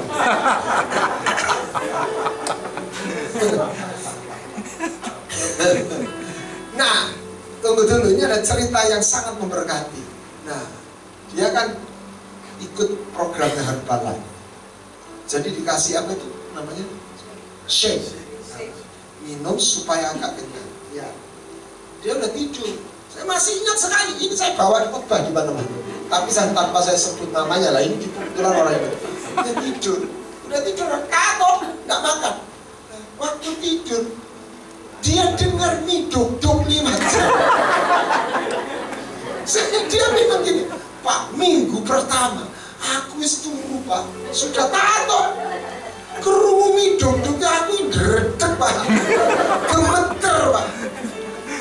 Nah, tunggu dulu, ini ada cerita yang sangat memberkati. Nah, dia kan ikut programnya Herbalife. Jadi dikasih apa itu namanya? Shake. Minum supaya agak kenyang. Ya. Dia udah tidur. Saya masih ingat sekali. Ini saya bawa khotbah di mana-mana. Tapi tanpa saya sebut namanya lah. Ini kebetulan orang itu. Dia tidur. Udah tidur, kapok, nggak makan. Waktu tidur, dia dengar mie duk-duk 5 jam. Dia bilang gini, Pak, minggu pertama aku tunggu Pak, sudah tato kerungu mie duk-duknya aku dredeg Pak, gemeter Pak.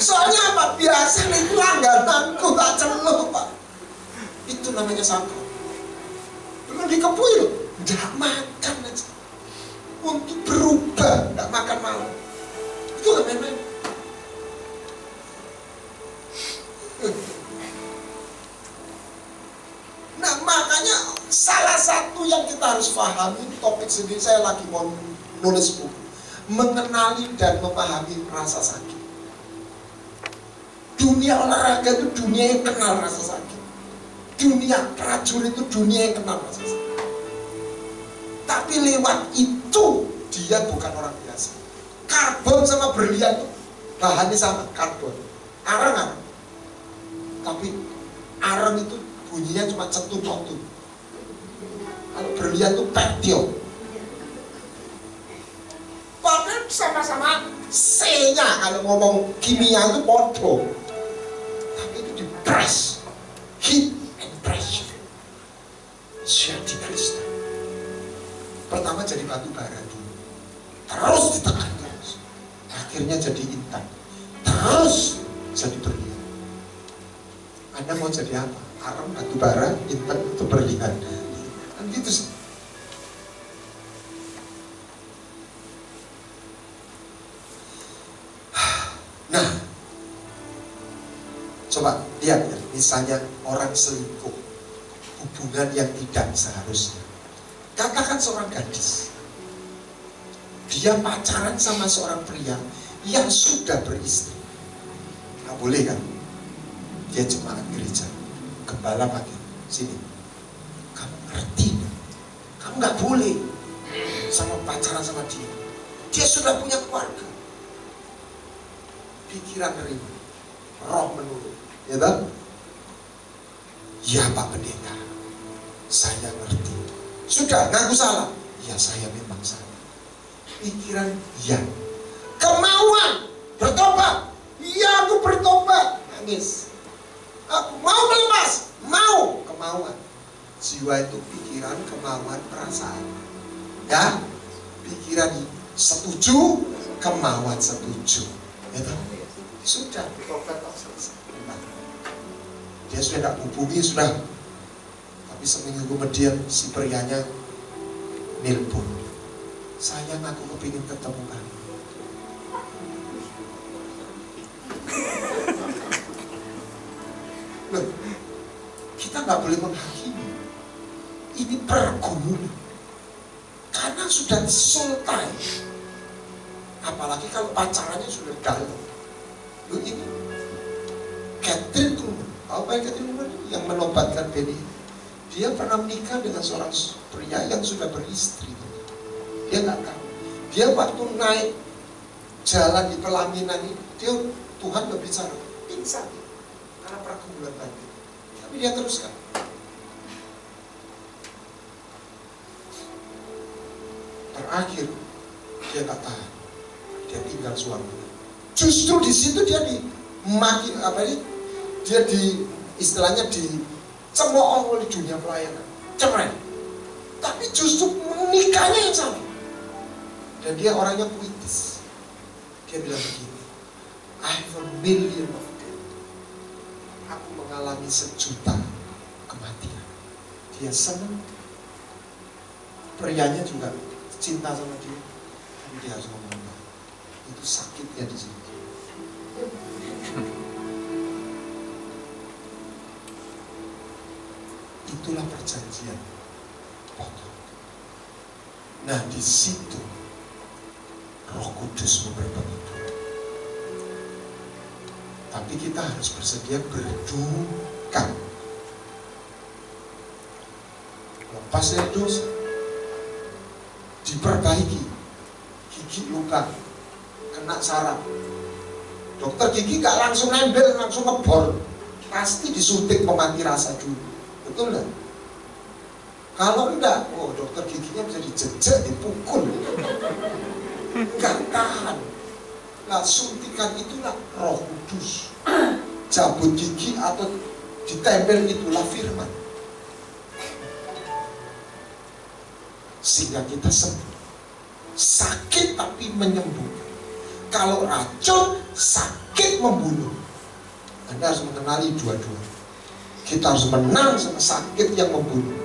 Soalnya apa? Biasanya itu langgananku tak celuh Pak. Itu namanya sangka. Belum dikepui loh, nggak makan aja. Untuk berubah, nggak makan malam. Itu gak main-main. Nah makanya salah satu yang kita harus pahami, topik sendiri saya lagi mau nulis buku, mengenali dan memahami rasa sakit. Dunia olahraga itu dunia yang kenal rasa sakit. Dunia prajurit itu dunia yang kenal rasa sakit. Tapi lewat itu dia bukan orang biasa. Karbon sama berlian itu bahannya sama, karbon. Arang. Tapi arang itu bunyinya cuma cetut-cetut. Kalau berlian itu petio. Padahal sama-sama C-nya kalau ngomong kimia itu podo. Tapi itu di press, heat and pressure. Jadi kristal. Pertama jadi batu bara dulu, terus ditekan terus, akhirnya jadi intan, terus jadi berlian. Anda mau jadi apa? Arang, batu bara, intan, itu berlian. Kan gitu sih. Nah, coba lihat ya, misalnya orang selingkuh, hubungan yang tidak seharusnya. Katakan seorang gadis, dia pacaran sama seorang pria yang sudah beristri. Nggak boleh kan? Dia jemaat gereja, gembala pakai sini. Kamu ngerti? Kamu nggak boleh sama pacaran sama dia. Dia sudah punya keluarga. Pikiran nerima, roh menurut, ya kan? Ya Pak Pendeta, saya ngerti. Sudah, ngaku salah. Ya saya memang salah. Pikiran, ya. Kemauan, bertobat. Ya aku bertobat. Nangis. Aku mau melepas. Mau. Kemauan. Jiwa itu pikiran, kemauan, perasaan. Ya. Pikiran setuju, kemauan setuju. Ya kan? Sudah, bertobat selesai. Dia sudah tidak hubungi, sudah. Tapi seminggu kemudian si prianya nelpon, sayang aku kepingin ketemu kamu. Loh, kita nggak boleh menghakimi. Ini pergumulan. Karena sudah sultan. Apalagi kalau pacarannya sudah dalam. Loh ini Catherine Truman, apa yang Catherine Truman yang menobatkan Benny? Dia pernah menikah dengan seorang pria yang sudah beristri. Dia nggak tahu. Dia waktu naik jalan di pelaminan ini, dia Tuhan berbicara, pingsan karena pergumulan tadi. Tapi dia teruskan. Terakhir dia tak tahan, dia tinggal suaminya. Justru di situ dia dimaki dia istilahnya dicemooh oleh dunia pelayanan, cerai. Tapi justru menikahnya yang salah. Dan dia orangnya puitis. Dia bilang begini, I have a million of them. Aku mengalami 1.000.000 kematian. Dia senang. Prianya juga cinta sama dia. Tapi dia harus ngomong, itu sakitnya di sini. Itulah perjanjian potong. Nah di situ Roh Kudus memberi petunjuk. Tapi kita harus bersedia berduka. Lepas dari dosa, diperbaiki. Gigi luka, kena saraf. Dokter gigi gak langsung nempel, langsung ngebor. Pasti disuntik pemati rasa dulu. Betul gak? Kalau enggak, oh dokter giginya bisa dijejak, dipukul. Enggak tahan. Nah suntikan itulah Roh Kudus. Cabut gigi atau ditempel itulah firman. Sehingga kita sembuh. Sakit tapi menyembuhkan. Kalau racun, sakit membunuh. Anda harus mengenali dua-dua. Kita harus menang sama sakit yang membunuh.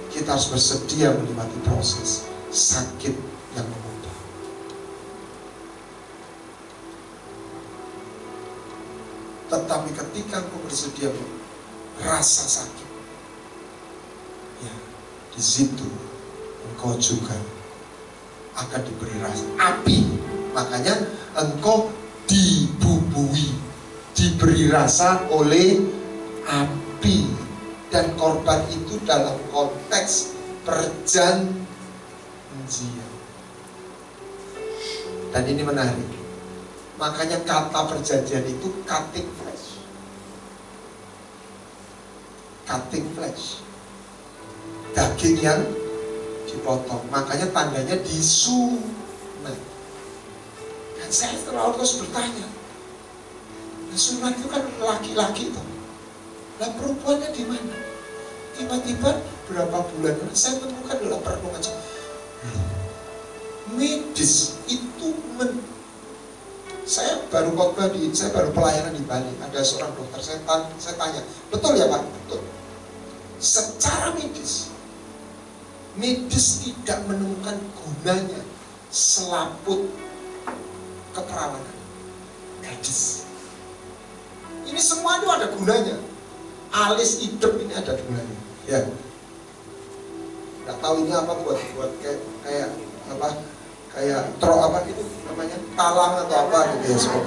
Kita harus bersedia menikmati proses sakit yang mengubah. Tetapi ketika engkau bersedia rasa sakit, ya di situ engkau juga akan diberi rasa api. Makanya engkau dibubui, diberi rasa oleh api. Dan korban itu dalam konteks perjanjian. Dan ini menarik. Makanya kata perjanjian itu cutting flesh. Cutting flesh. Daging yang dipotong. Makanya tandanya disunat. Dan saya terus bertanya, sunat itu kan laki-laki tuh. Nah perempuannya di mana? Tiba-tiba berapa bulan saya temukan dalam perenungan medis itu saya baru khotbah saya baru pelayanan di Bali. Ada seorang dokter, saya tanya, betul ya Pak? Betul. Secara medis tidak menemukan gunanya selaput keperawanan medis. Ini semua itu ada gunanya. Alis hidup ini ada gunanya, ya. Nggak tahu ini apa buat kayak trok apa gitu namanya, talang atau apa gitu ya semua.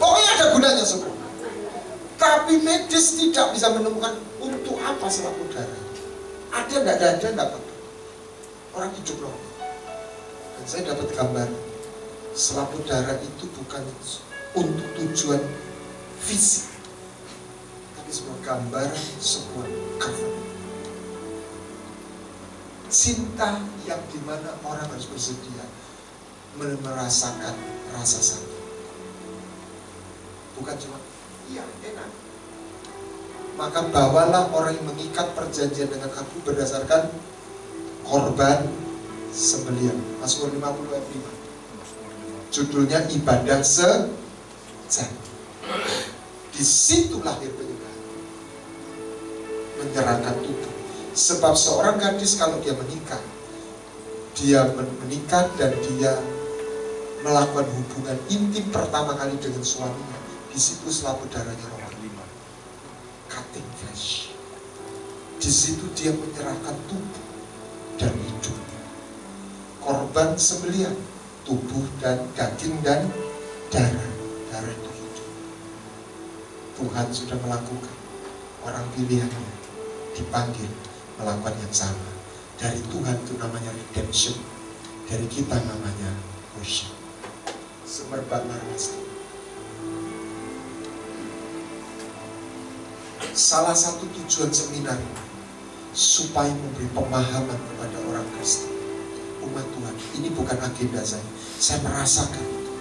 Pokoknya ada gunanya semua. Tapi medis tidak bisa menemukan untuk apa selaput darah. Ada nggak apa. Orang hidup loh. Dan saya dapat gambar selaput darah itu bukan untuk tujuan fisik. Sebuah gambaran, sebuah covenant. Cinta yang dimana orang harus bersedia merasakan rasa sakit. Bukan cuma, iya enak. Maka bawalah orang yang mengikat perjanjian dengan aku berdasarkan korban sembelihan. Mazmur 50 ayat 5. Judulnya ibadah sejati. Di situ lahir penyembahan. Menyerahkan tubuh. Sebab seorang gadis kalau dia menikah dan dia melakukan hubungan intim pertama kali dengan suaminya, di situ selaput darahnya nomor 5. Cutting flesh. Di situ dia menyerahkan tubuh dan hidupnya. Korban sembelihan, tubuh dan daging dan darah. Darah itu hidup. Tuhan sudah melakukan. Orang pilihannya dipanggil melakukan yang sama. Dari Tuhan itu namanya redemption. Dari kita namanya worship. Semerbak marwasa. Salah satu tujuan seminar ini supaya memberi pemahaman kepada orang Kristen, umat Tuhan. Ini bukan agenda saya merasakan itu.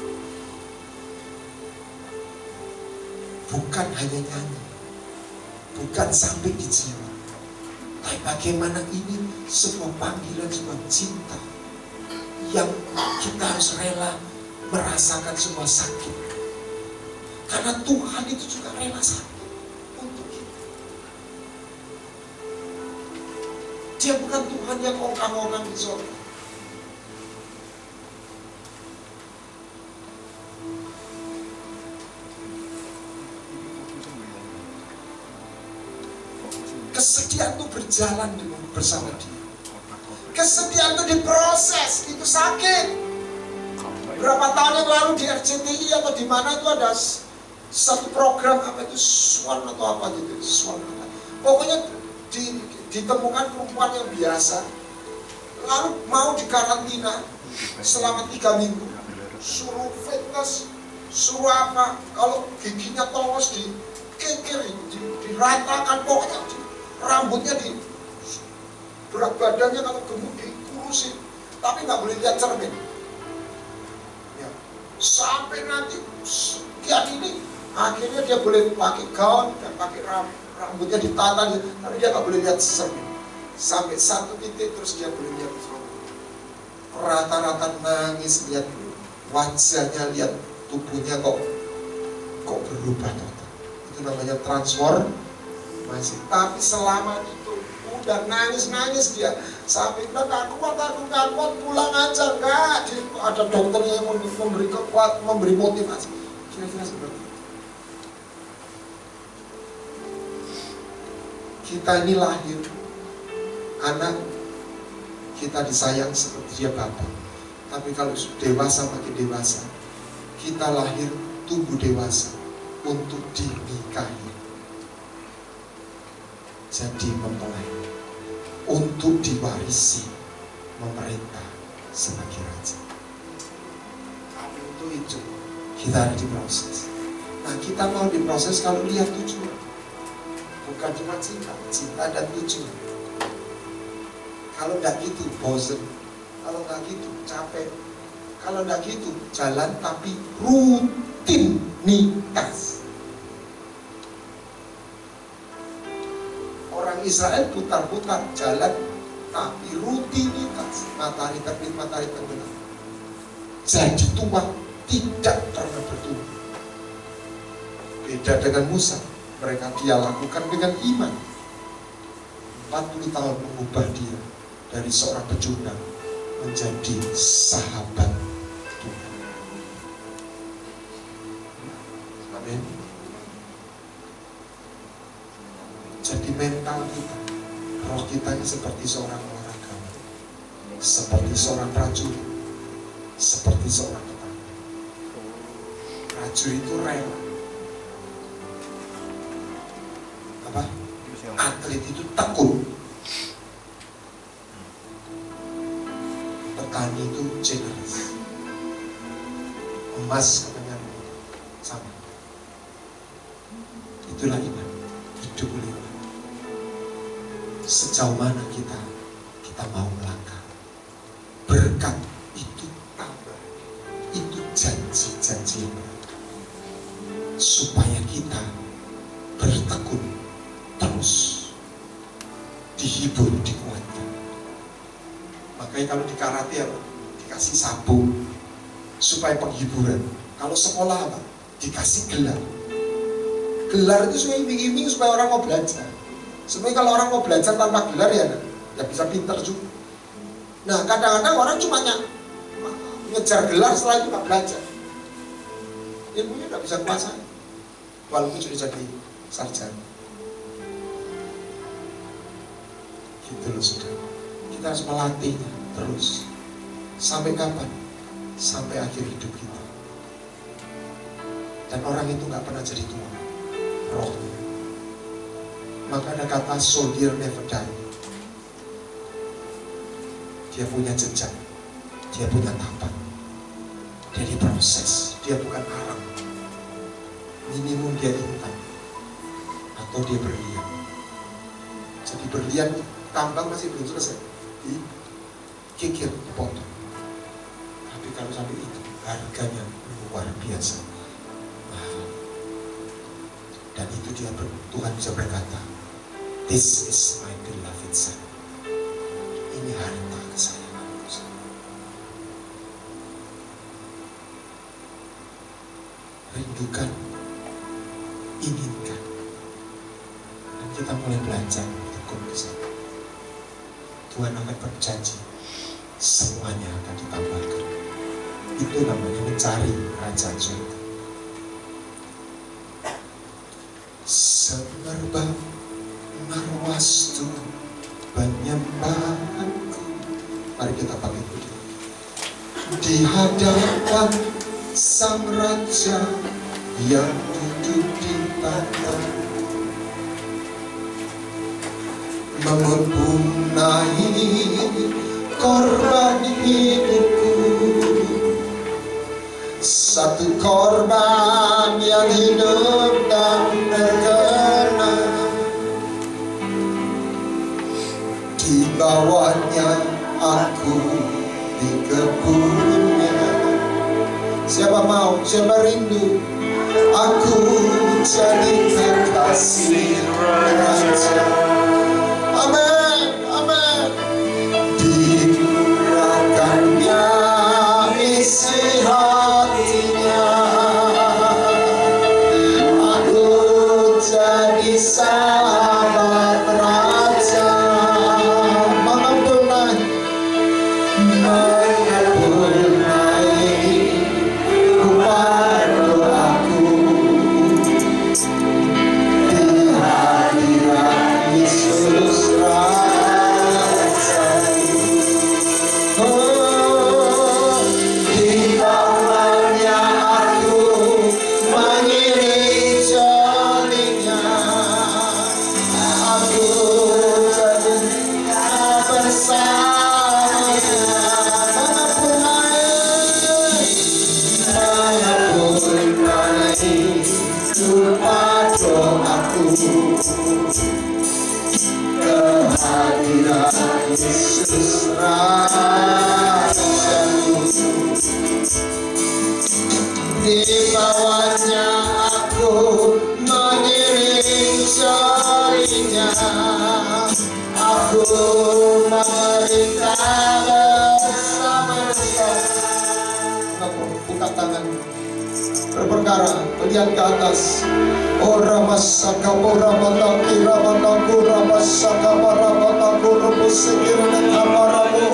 Bukan hanya nyanyi, bukan sampai di jiwa, tapi bagaimana ini sebuah panggilan, sebuah cinta yang kita harus rela merasakan sebuah sakit, karena Tuhan itu juga rela sakit untuk kita. Dia bukan Tuhan yang ongkang-ongkang di surga. Kesedihan itu berjalan bersama dia. Kesedihan itu diproses, itu sakit. Berapa tahun yang lalu di RCTI atau di mana itu ada satu program apa itu Swan atau apa gitu, Swan. Pokoknya ditemukan perempuan yang biasa, lalu mau dikarantina selama 3 minggu, suruh fitness, suruh apa, kalau giginya tolong dikikir, diratakan, pokoknya rambutnya berat badannya kalau gemuk dikurusin, tapi nggak boleh lihat cermin. Ya. Sampai nanti sekian ini, akhirnya dia boleh pakai gaun dan pakai rambutnya ditata, tapi dia nggak boleh lihat cermin. Sampai satu titik terus dia boleh lihat cermin. Rata-rata nangis lihat wajahnya, lihat tubuhnya kok berubah total. Itu namanya transformasi. Tapi selama itu udah nangis dia sampai bilang aku nggak kuat, pulang aja. Enggak, ada dokternya yang memberi motivasi. Kira-kira seperti itu. Kita ini lahir anak, kita disayang seperti dia bapak. Tapi kalau dewasa makin dewasa, kita lahir tubuh dewasa untuk dinikahi, jadi mempelai, untuk diwarisi, memerintah sebagai raja. Tapi untuk itu kita harus diproses. Nah, kita mau diproses kalau lihat tujuan, bukan cuma cinta dan tujuan. Kalau enggak gitu bosen, kalau enggak gitu capek, kalau enggak gitu jalan tapi rutinitas. Orang Israel putar-putar jalan tapi rutinitas, matahari terbit, matahari terbenam. Jadi tua tidak pernah bertumbuh. Beda dengan Musa, mereka dia lakukan dengan iman. 40 tahun mengubah dia dari seorang pecundang menjadi sahabat Tuhan. Amin. Jadi mental kita, roh kita ini seperti seorang olahragawan, seperti seorang prajurit, seperti seorang petani. Prajurit itu rela. Apa? Atlet itu tekun. Petani itu generous. Emas katanya sama. Itulah iman. Hidup oleh iman. Sejauh mana kita mau melangkah. Berkat itu tambah. Itu janji-janji supaya kita bertekun terus, dihibur, dikuatkan. Makanya kalau di karate apa? Dikasih sabuk supaya penghiburan. Kalau sekolah apa? Dikasih gelar. Gelar itu supaya iming-iming supaya orang mau belajar. Sebenarnya kalau orang mau belajar tanpa gelar ya bisa pintar juga. Nah, kadang-kadang orang cuma ngejar gelar setelah itu nggak belajar. Ilmunya nggak bisa kuasai. Walaupun sudah jadi sarjana. Gitu loh saudara. Kita harus melatihnya terus. Sampai kapan? Sampai akhir hidup kita. Dan orang itu gak pernah jadi tua rohnya. Maka ada kata soldier never die. Dia punya jejak, dia punya tapak, dia diproses, dia bukan arang. Minimum dia intan atau dia berlian. Jadi berlian tambang masih belum selesai, dikikir, dipotong. Tapi kalau sampai itu harganya luar biasa. Dan itu Tuhan bisa berkata, this is my beloved son. Ini harta kesayanganku. Rindukan, inginkan. Dan kita mulai belajar tekun ke sana. Tuhan akan berjanji, semuanya akan ditambahkan. Itu namanya mencari kerajaan surga. Semerbak marwastu penyembahanku. Mari kita pakai itu di hadapan Sang Raja yang duduk di tahta, mempunyai korban hidupku, satu korban yang hidup dan berkenan. Di bawahnya aku dikebunnya. Siapa mau, siapa rindu? Aku jadi kekasih Raja. Amin, amin. Dikurangkannya isi hatinya. Aku jadi sahabat Raja. Kehadiran Yesus Rajaku, di bawahnya aku mengiring jarinya. Aku memerintah bersama Dia. Buka tangan, berperkara, melihat ke atas. Ora masaka ora mataki ramataku ramasaka maramataku rupusikirana kamaramu.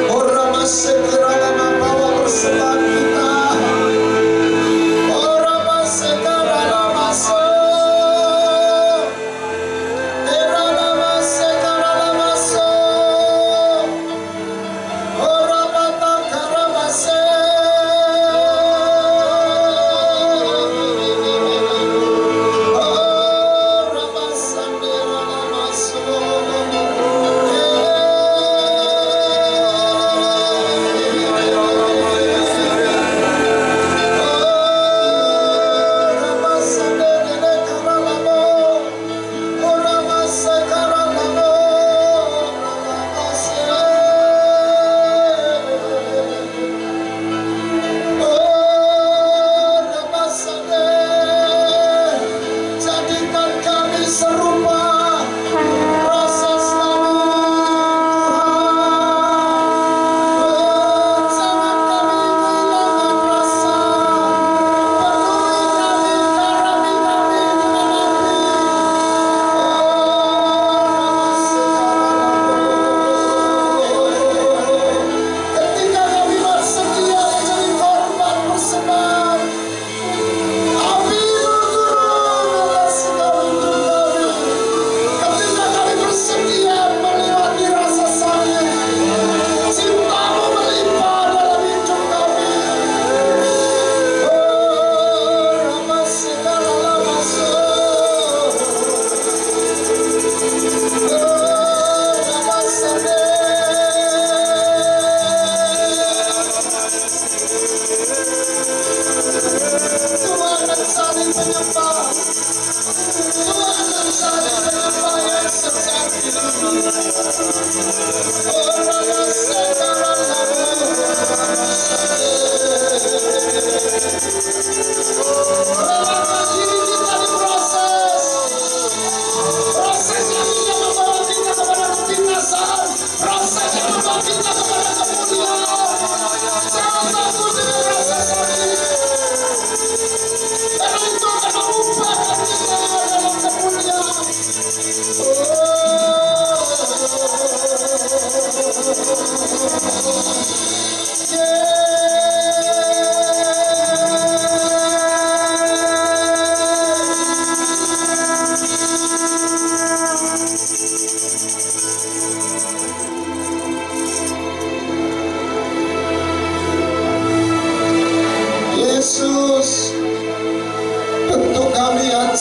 Ora masikirana membawa persembahan kita. Ora masikirana masuk. Irana masikirana masuk. Ora matakara masuk.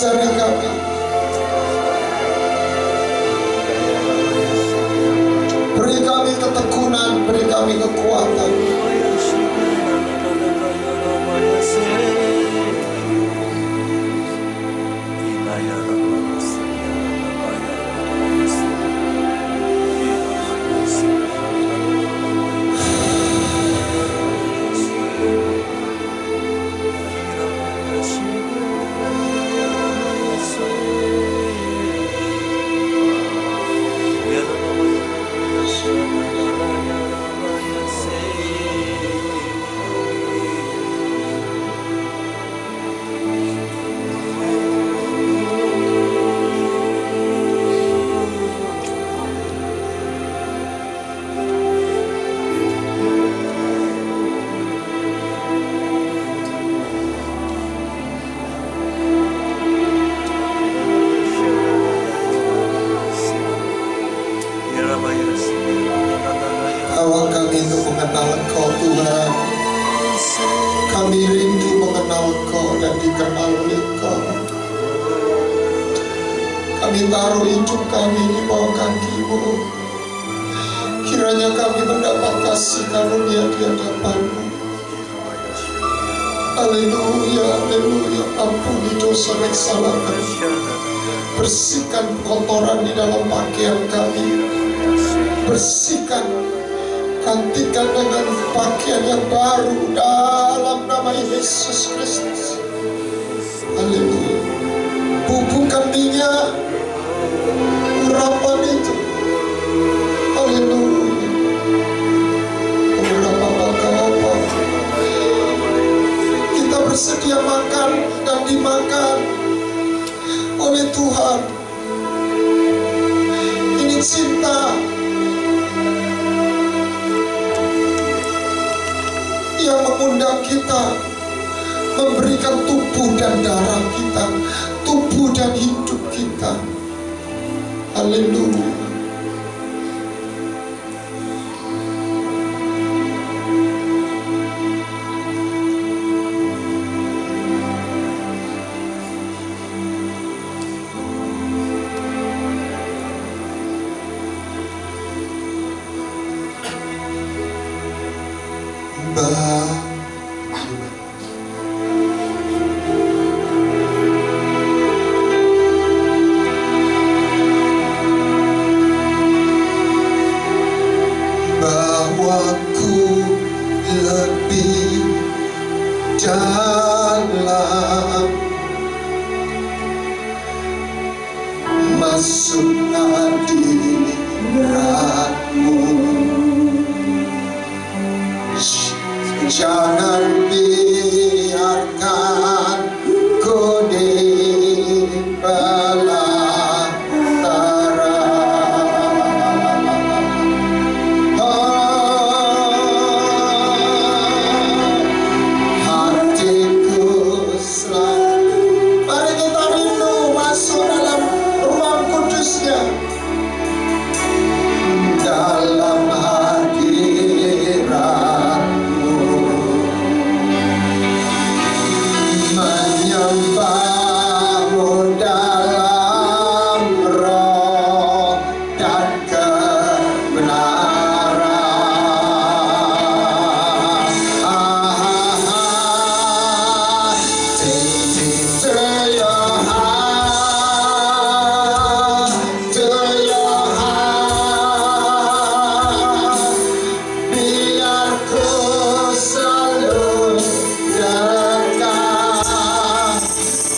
Ajari kami, beri kami ketekunan, beri kami kekuatan. Awal kami untuk mengenal Engkau Tuhan. Kami rindu mengenal Engkau dan dikenal oleh Engkau. Kami taruh hidup kami di bawah kaki-Mu. Kiranya kami mendapat kasih karunia di hadapan-Mu. Haleluya, haleluya. Ampuni dosa dan kesalahan kami. Bersihkan kotoran di dalam pakaian kami. Bersihkan, gantikan dengan pakaian yang baru dalam nama Yesus Kristus. Haleluya. Bubuhkan minyak urapan itu. Haleluya. Apa kita bersedia makan dan dimakan oleh Tuhan. Ini cinta yang mengundang kita memberikan tubuh dan darah kita, tubuh dan hidup kita. Haleluya. Bahwa ku lebih dalam masuk hadirat-Mu. Jangan biarkan ku di belantara. Hatiku selalu, mari kita rindu masuk dalam ruang kudusnya, dalam hadirat menyembah-Mu dalam roh dan kebenaran. Take me to your heart, to your heart. Biar ku selalu dekat.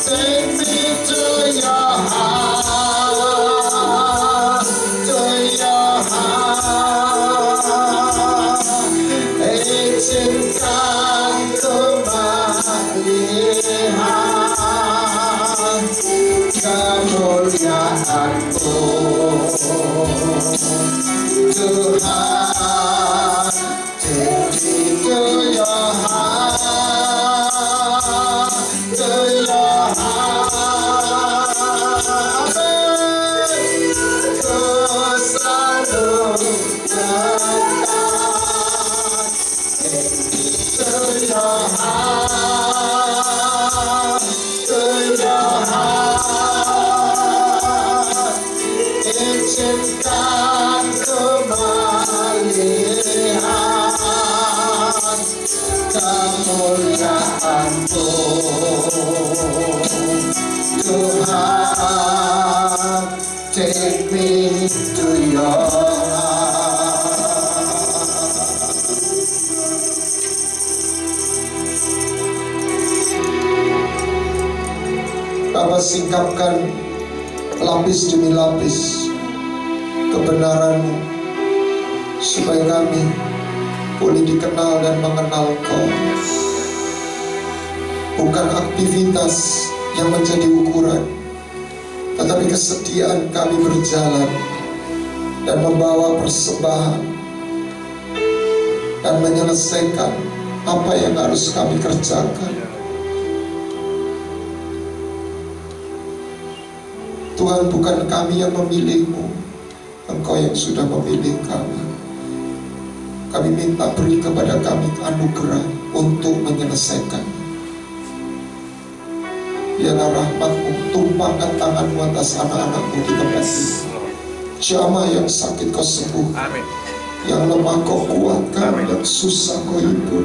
Take me to your heart, to your heart. Izinkan ku melihat kemuliaan-Mu, Tuhan. Take me to your heart, to your heart. Ku selalu dekat. Take me to your heart, to your heart. kemuliaan-Mu. Tuhan, take me to your Bapa, singkapkan lapis demi lapis kebenaran-Mu supaya kami boleh dikenal dan mengenal Kau. Bukan aktivitas yang menjadi ukuran, tetapi kesetiaan kami berjalan dan membawa persembahan dan menyelesaikan apa yang harus kami kerjakan. Tuhan, bukan kami yang memilih-Mu, Engkau yang sudah memilih kami. Kami minta beri kepada kami anugerah untuk menyelesaikan. Biarlah rahmat-Mu, tumpahkan tangan-Mu atas anak-anak-Mu di tempat ini. Jamah yang sakit Kau sembuh, yang lemah Kau kuatkan, yang susah Kau hibur.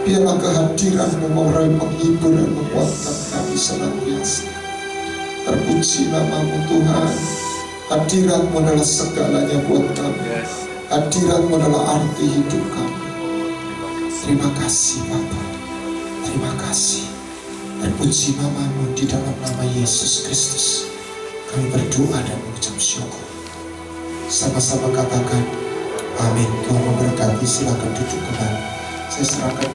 Biarlah kehadiran-Mu menghibur dan menguatkan kami senantiasa. Terpuji nama-Mu Tuhan. Hadirat-Mu adalah segalanya buat kami. Hadirat-Mu adalah arti hidup kami. Terima kasih Bapa. Terima kasih. Terpuji nama-Mu di dalam nama Yesus Kristus. Kami berdoa dan mengucap syukur. Sama-sama katakan amin. Tuhan memberkati. Silakan duduk kembali. Saya serahkan.